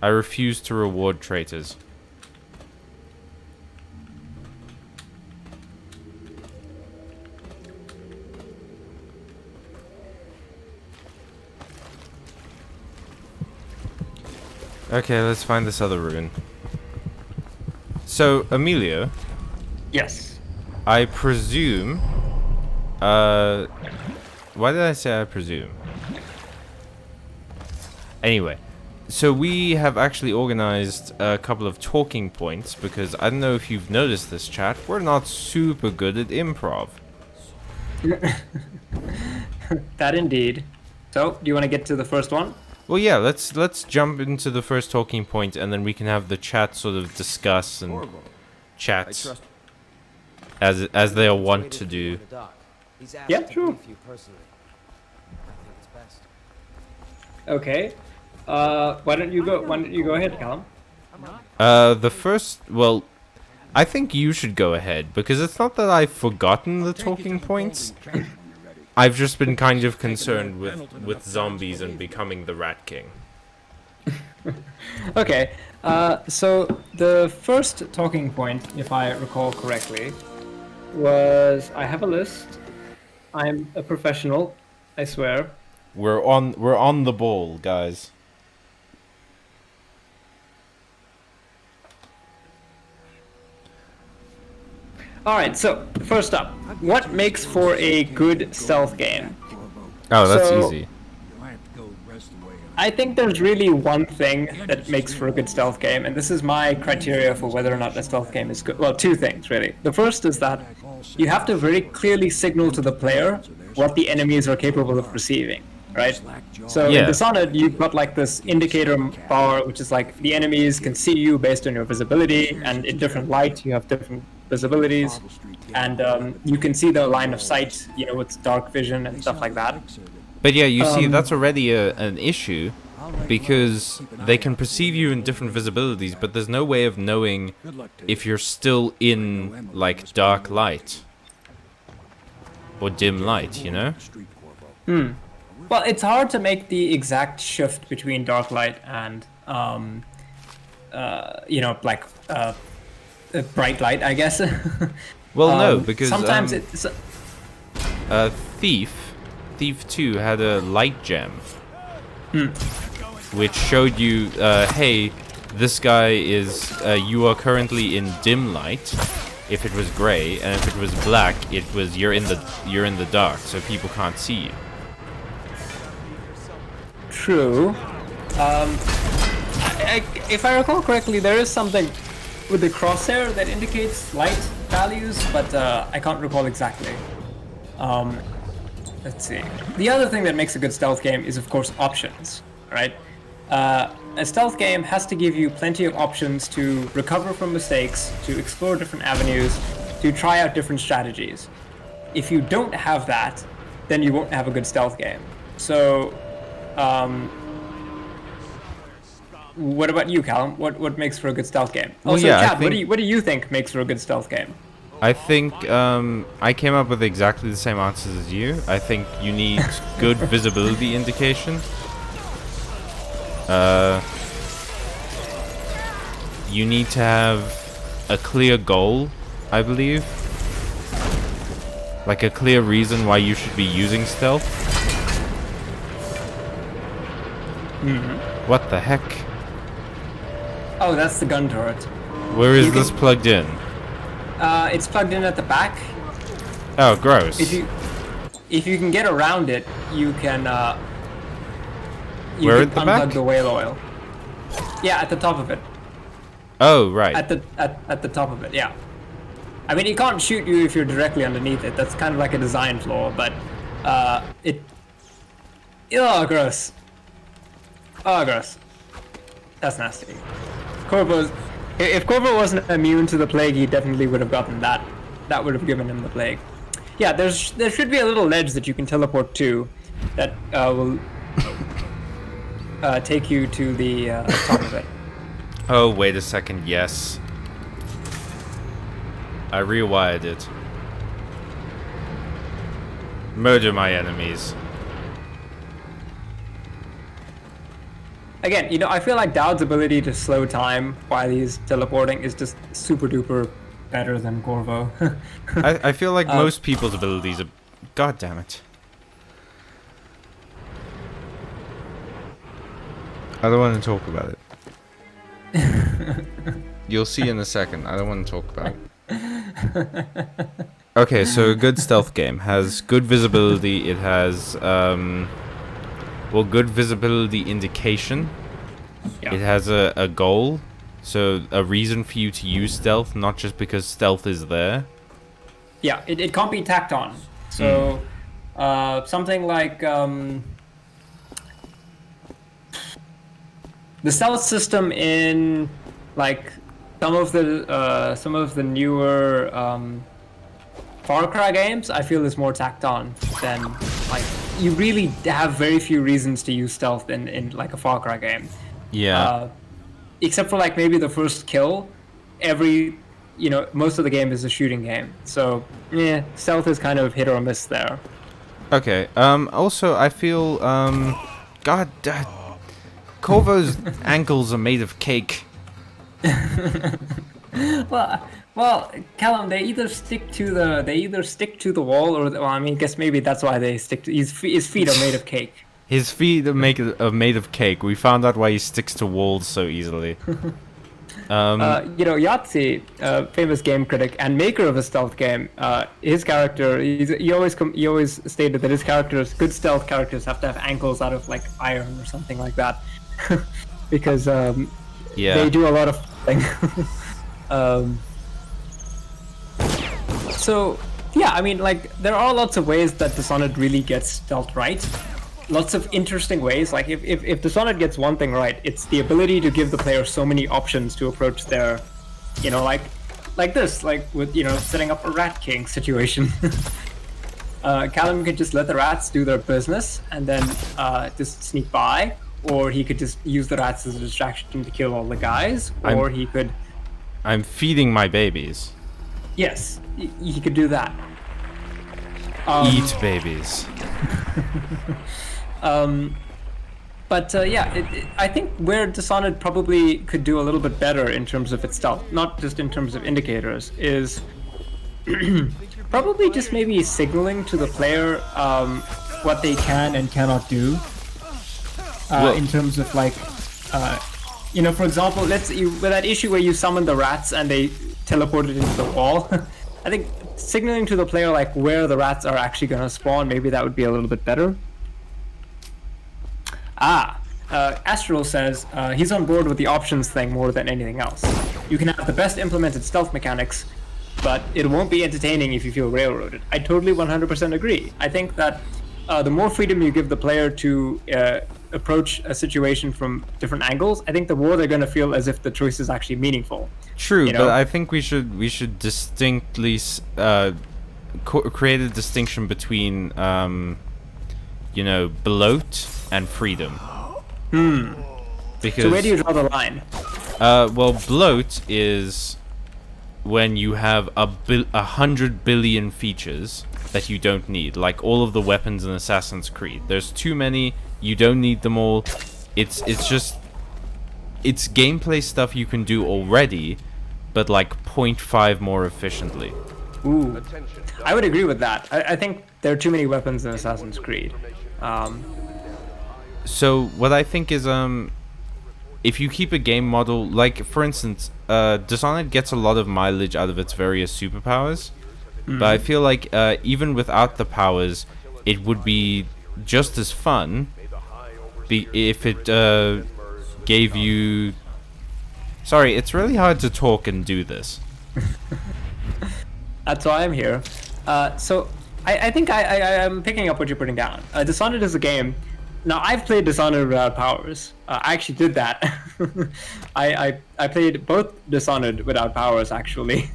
I refuse to reward traitors. Okay, let's find this other rune. So, Emilio, Yes. I presume... why did I say I presume? Anyway, so we have actually organized a couple of talking points because I don't know if you've noticed this, chat. We're not super good at improv. That indeed. So, do you want to get to the first one? Well, yeah, let's jump into the first talking point and then we can have the chat sort of discuss and Corvo. chats I trust... as they are wont to do. Yeah, true. Okay. Why don't you go ahead, Callum? The first, well, I think you should go ahead because it's not that I've forgotten the talking points. I've just been kind of concerned with zombies and becoming the Rat King. Okay. So the first talking point, if I recall correctly, was I have a list. I'm a professional, I swear. We're on the ball, guys. Alright, so first up, what makes for a good stealth game? Oh, that's So- easy. You'll have to go the rest of the way. I think there's really one thing that makes for a good stealth game, and this is my criteria for whether or not a stealth game is good. Well, two things, really. The first is that you have to very clearly signal to the player what the enemies are capable of receiving. right? So Yeah. in Dishonored, you've got like this indicator bar, which is like the enemies can see you based on your visibility, and in different light you have different visibilities, and you can see the line of sight, you know, with dark vision and stuff like that. But yeah, you see, that's already an issue, because they can perceive you in different visibilities, but there's no way of knowing if you're still in, like, dark light. Or dim light, you know? Well, it's hard to make the exact shift between dark light and, you know, like, bright light, I guess. Well, no, because sometimes it's... Thief 2 had a light gem, which showed you, hey, this guy is, you are currently in dim light, if it was gray, and if it was black, it was you're in the dark, so people can't see you. True. If I recall correctly, there is something with the crosshair that indicates light values, but I can't recall exactly. Let's see. The other thing that makes a good stealth game is, of course, options, right? A stealth game has to give you plenty of options to recover from mistakes, to explore different avenues, to try out different strategies. If you don't have that, then you won't have a good stealth game. So, what about you, Callum? What makes for a good stealth game? Well, Also, yeah, I Chad, think- what do you think makes for a good stealth game? I think I came up with exactly the same answers as you. I think you need good visibility indication. You need to have a clear goal, I believe. Like a clear reason why you should be using stealth. What the heck? Oh, that's the gun turret. Where is You this can- plugged in? It's plugged in at the back. Oh, gross. If you can get around it, you can Where can at the unplug back? the whale oil. Yeah, at the top of it. Oh, right. At the top of it. Yeah. I mean, it can't shoot you if you're directly underneath it. That's kind of like a design flaw, but it. Oh, gross. Oh, gross. That's nasty. Corvo's. If Corvo wasn't immune to the plague, he definitely would have gotten that. That would have given him the plague. Yeah, there should be a little ledge that you can teleport to, that will take you to the top of it. Oh, wait a second, yes. I rewired it. Murder my enemies. Again, you know, I feel like Dowd's ability to slow time while he's teleporting is just super duper better than Corvo. I feel like most people's abilities are... God damn it. I don't want to talk about it. You'll see in a second. I don't want to talk about it. Okay, so a good stealth game has good visibility. It has, well, good visibility indication. Yeah. It has a goal. So a reason for you to use stealth, not just because stealth is there. Yeah, it can't be tacked on. So something like the stealth system in like some of the newer Far Cry games, I feel is more tacked on than like you really have very few reasons to use stealth in like a Far Cry game. Yeah. Except for like maybe the first kill, most of the game is a shooting game. So yeah, stealth is kind of hit or miss there. Okay. Also, I feel Corvo's ankles are made of cake. Well, Callum, they either stick to the wall, or well, I mean, I guess maybe that's why they stick to his feet are made of cake. His feet are made of cake. We found out why he sticks to walls so easily. Yahtzee, famous game critic and maker of a stealth game, his character, he always stated that his characters, good stealth characters, have to have ankles out of like iron or something like that, because they do a lot of things. So yeah, I mean, like there are lots of ways that Dishonored really gets stealth right. lots of interesting ways. Like if Dishonored gets one thing right, it's the ability to give the player so many options to approach their, like this, like with setting up a Rat King situation. Callum could just let the rats do their business and then just sneak by, or he could just use the rats as a distraction to kill all the guys, or he could. I'm feeding my babies. Yes, he could do that. Eat babies. I think where Dishonored probably could do a little bit better in terms of its stealth, not just in terms of indicators, is probably just maybe signaling to the player what they can and cannot do. In terms of like, for example, with that issue where you summon the rats and they teleported into the wall. I think signaling to the player like where the rats are actually going to spawn, maybe that would be a little bit better. Astral says he's on board with the options thing more than anything else. You can have the best implemented stealth mechanics, but it won't be entertaining if you feel railroaded. I totally 100% agree. I think that the more freedom you give the player to approach a situation from different angles, I think the more they're going to feel as if the choice is actually meaningful. True, but I think we should distinctly create a distinction between bloat and freedom. Because so where do you draw the line? Bloat is when you have 100 billion features that you don't need, like all of the weapons in Assassin's Creed. There's too many. You don't need them all. It's gameplay stuff you can do already, but like 0.5 more efficiently. Ooh, I would agree with that. I think there are too many weapons in Assassin's Creed. So what I think is if you keep a game model, like for instance, Dishonored gets a lot of mileage out of its various superpowers, but I feel like even without the powers, it would be just as fun if it gave you... Sorry, it's really hard to talk and do this. That's why I'm here. So I think I'm picking up what you're putting down. Dishonored is a game. Now, I've played Dishonored without powers. I actually did that. I played both Dishonored without powers, actually.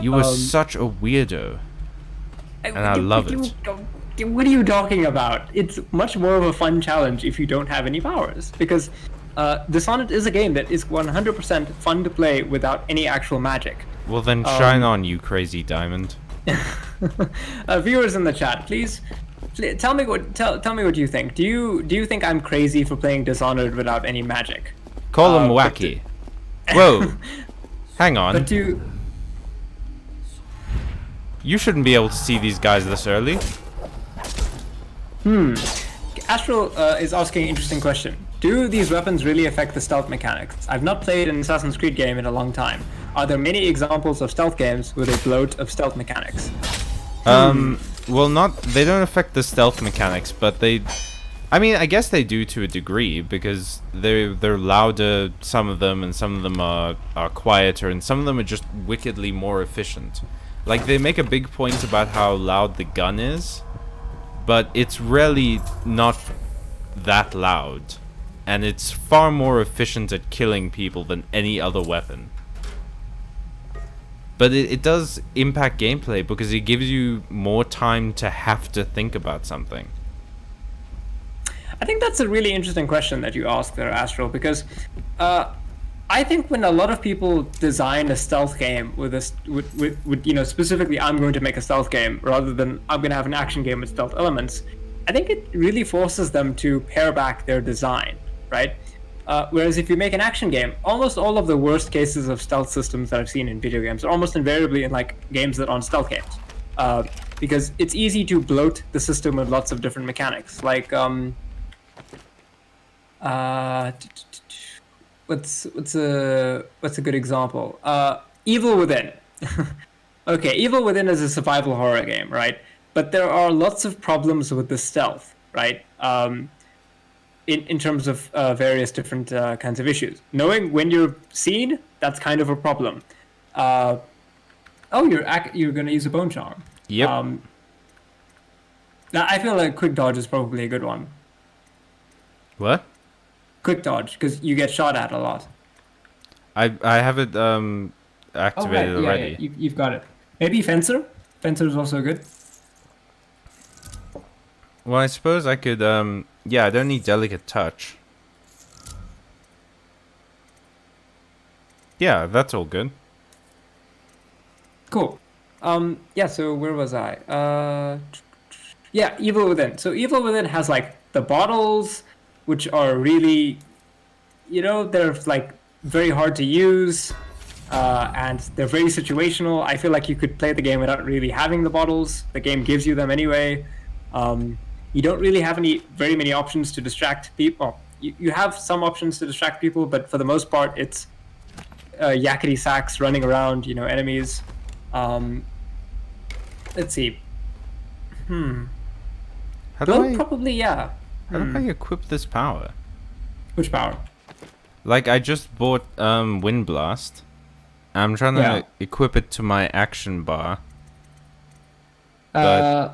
You were such a weirdo. And I love it. What are you talking about? It's much more of a fun challenge if you don't have any powers. Because Dishonored is a game that is 100% fun to play without any actual magic. Well then shine on, you crazy diamond. Viewers in the chat, please tell me what you think. Do you think I'm crazy for playing Dishonored without any magic? Call him wacky. Whoa. Hang on. But you shouldn't be able to see these guys this early. Astral is asking an interesting question. Do these weapons really affect the stealth mechanics? I've not played an Assassin's Creed game in a long time. Are there many examples of stealth games with a bloat of stealth mechanics? Well, they don't affect the stealth mechanics, but I guess they do to a degree, because they're louder, some of them, and some of them are quieter, and some of them are just wickedly more efficient. Like, they make a big point about how loud the gun is, but it's really not that loud, and it's far more efficient at killing people than any other weapon. But it does impact gameplay because it gives you more time to have to think about something. I think that's a really interesting question that you asked there, Astral, because I think when a lot of people design a stealth game with specifically I'm going to make a stealth game rather than I'm going to have an action game with stealth elements, I think it really forces them to pare back their design, right? Whereas if you make an action game, almost all of the worst cases of stealth systems that I've seen in video games are almost invariably in like games that aren't stealth games, because it's easy to bloat the system with lots of different mechanics. Like what's a good example? Evil Within. Okay, Evil Within is a survival horror game, right? But there are lots of problems with the stealth, right? In terms of various different kinds of issues. Knowing when you're seen, that's kind of a problem. You're going to use a bone charm. Yep. Now, I feel like quick dodge is probably a good one. What? Quick dodge, because you get shot at a lot. I have it activated Yeah, already. you've got it. Maybe fencer. Fencer is also good. Well, I suppose I could. Yeah, I don't need delicate touch. Yeah, that's all good. Cool. Yeah, so where was I? Yeah, Evil Within. So Evil Within has like the bottles, which are really, they're like very hard to use, and they're very situational. I feel like you could play the game without really having the bottles. The game gives you them anyway. You don't really have very many options to distract people. You have some options to distract people, but for the most part, it's yakety sacks running around, enemies. Let's see. How do Well, I? probably, yeah. How do I equip this power? Which power? Like, I just bought Wind Blast. I'm trying to Yeah. equip it to my action bar. Man,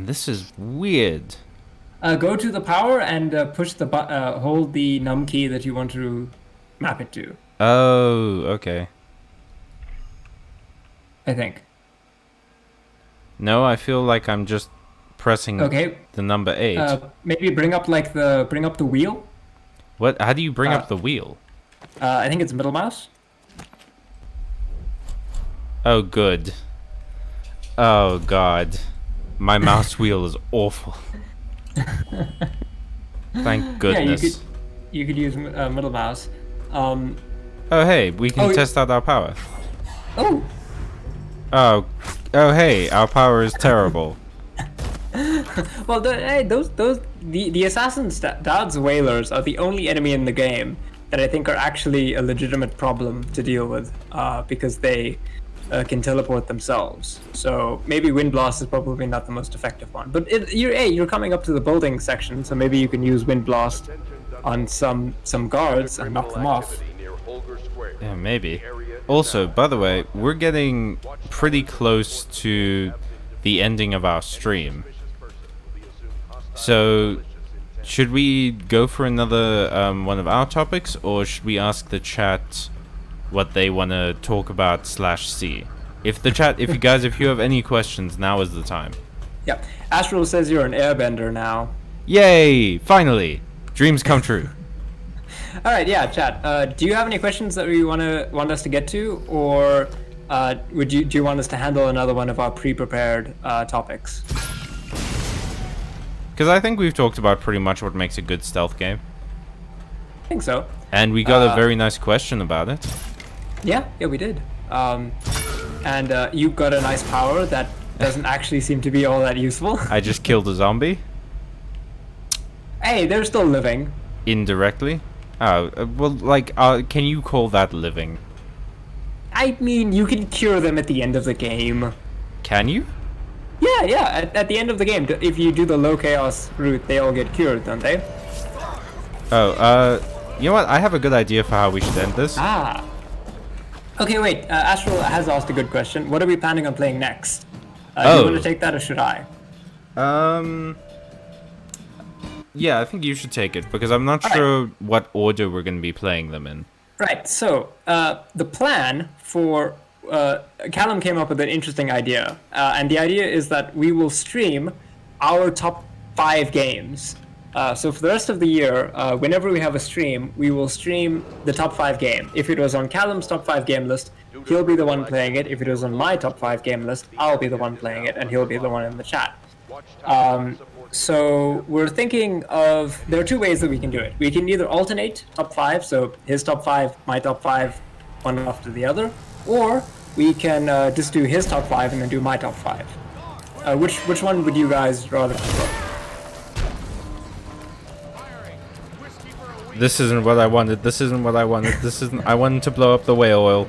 this is weird. Go to the power and push the hold the num key that you want to map it to. Oh, okay. I think. No, I feel like I'm just pressing Okay. the number 8. Maybe bring up the wheel. What? How do you bring up the wheel? I think it's middle mouse. Oh, good. Oh, God. My mouse wheel is awful. Thank goodness. Yeah, you could use middle mouse. Oh, hey, we can test out our power. Oh. Oh, hey, our power is terrible. Well, the Assassin's Dad's Whalers are the only enemy in the game that I think are actually a legitimate problem to deal with, because they can teleport themselves. So maybe Wind Blast is probably not the most effective one. But you're coming up to the building section, so maybe you can use Wind Blast on some guards and knock them off. Yeah, maybe. Also, by the way, we're getting pretty close to the ending of our stream. So, should we go for another one of our topics, or should we ask the chat what they want to talk about /see? If you have any questions, now is the time. Yeah, Astral says you're an airbender now. Yay! Finally, dreams come true. All right, yeah, chat. Do you have any questions that you want us to get to, or do you want us to handle another one of our pre-prepared topics? Because I think we've talked about pretty much what makes a good stealth game. I think so. And we got a very nice question about it. Yeah, we did. And you got a nice power that doesn't actually seem to be all that useful. I just killed a zombie. Hey, they're still living. Indirectly. Oh, well, can you call that living? I mean, you can cure them at the end of the game. Can you? Yeah. At the end of the game, if you do the low chaos route, they all get cured, don't they? Oh, you know what? I have a good idea for how we should end this. Ah. Okay, wait. Astral has asked a good question. What are we planning on playing next? Do you want to take that, or should I? Yeah, I think you should take it, because I'm not sure what order we're going to be playing them in. Right, so the plan for... Callum came up with an interesting idea, and the idea is that we will stream our top 5 games. So for the rest of the year, whenever we have a stream, we will stream the top 5 game. If it was on Callum's top 5 game list, he'll be the one playing it. If it was on my top 5 game list, I'll be the one playing it, and he'll be the one in the chat. So we're thinking of... There are 2 ways that we can do it. We can either alternate top 5, so his top 5, my top 5, one after the other, or we can just do his top 5 and then do my top 5. Which one would you guys rather prefer? This isn't what I wanted. This isn't what I wanted. This isn't... I wanted to blow up the whale oil.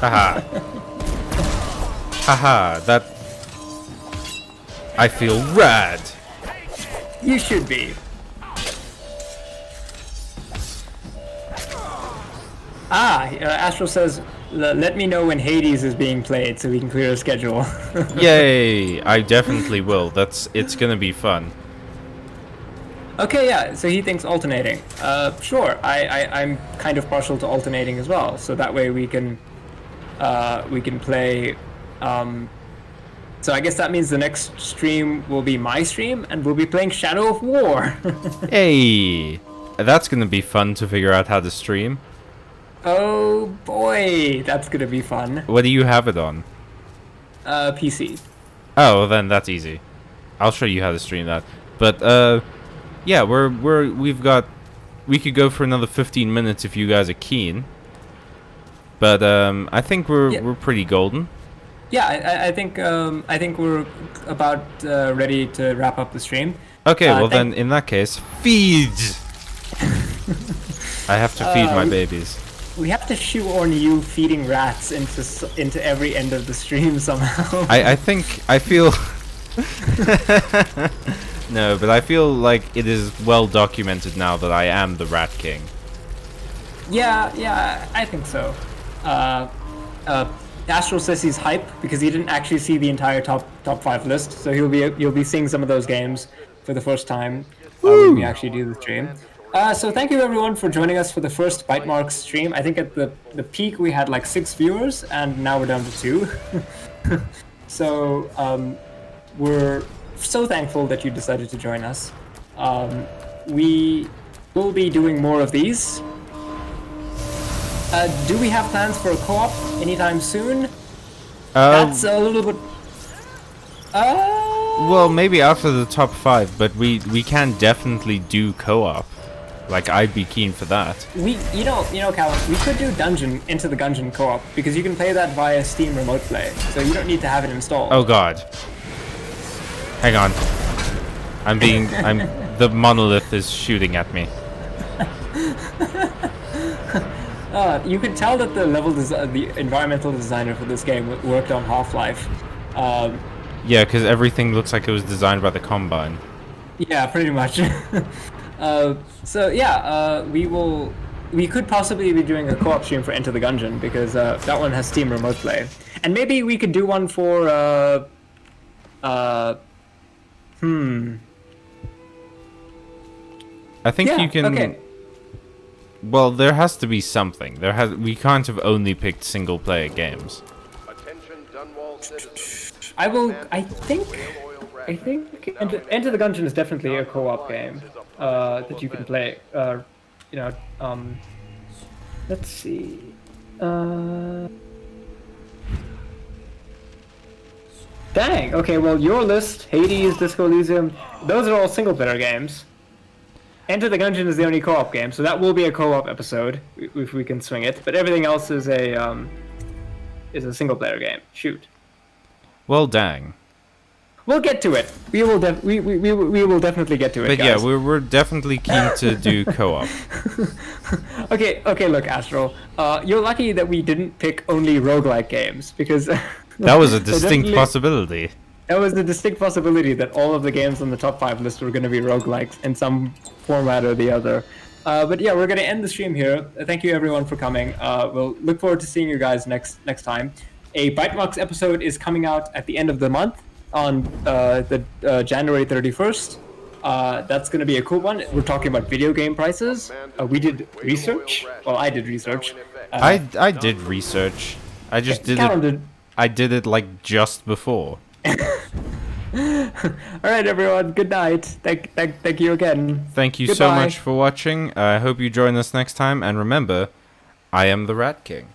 Haha. Haha, that... I feel rad. You should be. Astro says, let me know when Hades is being played so we can clear a schedule. Yay! I definitely will. It's gonna be fun. Okay, yeah, so he thinks alternating. Sure, I'm kind of partial to alternating as well, so that way we can play. So I guess that means the next stream will be my stream, and we'll be playing Shadow of War. Hey! That's gonna be fun to figure out how to stream. Oh boy, that's gonna be fun. What do you have it on? PC. Oh, well then that's easy. I'll show you how to stream that. But yeah, we could go for another 15 minutes if you guys are keen. But I think we're pretty golden. Yeah, I think we're about ready to wrap up the stream. Okay, well then in that case, feed. I have to feed my babies. We have to shoehorn you feeding rats into every end of the stream somehow. I feel no, but I feel like it is well documented now that I am the Rat King. Yeah, I think so. Astral says he's hype because he didn't actually see the entire top 5 list, so you'll be seeing some of those games for the first time when we actually do the stream. So thank you everyone for joining us for the first Byte Marx stream. I think at the peak we had like 6 viewers, and now we're down to 2. So we're so thankful that you decided to join us. We will be doing more of these. Do we have plans for a co-op anytime soon? That's a little bit. Well, maybe after the top 5, but we can definitely do co-op. Like, I'd be keen for that. You know, Callum, we could do Into the Gungeon co-op because you can play that via Steam Remote Play, so you don't need to have it installed. Oh God. Hang on. The monolith is shooting at me. You could tell that the environmental designer for this game worked on Half-Life. Yeah, because everything looks like it was designed by the Combine. Yeah, pretty much. So yeah, we could possibly be doing a co-op stream for Enter the Gungeon because that one has Steam Remote Play, and maybe we could do one for I think you can. Okay. Well, there has to be something. We can't have only picked single-player games. I think Enter the Gungeon is definitely a co-op game that you can play. Let's see. Dang. Okay. Well, your list, Hades, Disco Elysium, those are all single-player games. Enter the Gungeon is the only co-op game, so that will be a co-op episode if we can swing it. But everything else is a single-player game. Shoot. Well, dang. We'll get to it. We will definitely get to it. But guys. yeah, we're definitely keen to do co-op. Okay. Look, Astro. You're lucky that we didn't pick only roguelike games because That was a distinct possibility. That was the distinct possibility that all of the games on the top 5 list were going to be roguelikes in some format or the other. But yeah, we're going to end the stream here. Thank you everyone for coming. We'll look forward to seeing you guys next time. A Byte Marx episode is coming out at the end of the month on January 31st. That's going to be a cool one. We're talking about video game prices. We did research. Well, I did research. I did research. I just did it. I did it like just before. All right, everyone. Good night. Thank you again. Thank you Goodbye. so much for watching. I hope you join us next time. And remember, I am the Rat King.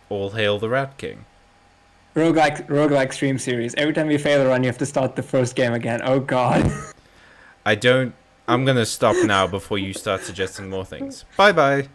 All hail the Rat King. Roguelike stream series. Every time you fail a run, you have to start the first game again. Oh God. I'm gonna stop now before you start suggesting more things. Bye bye.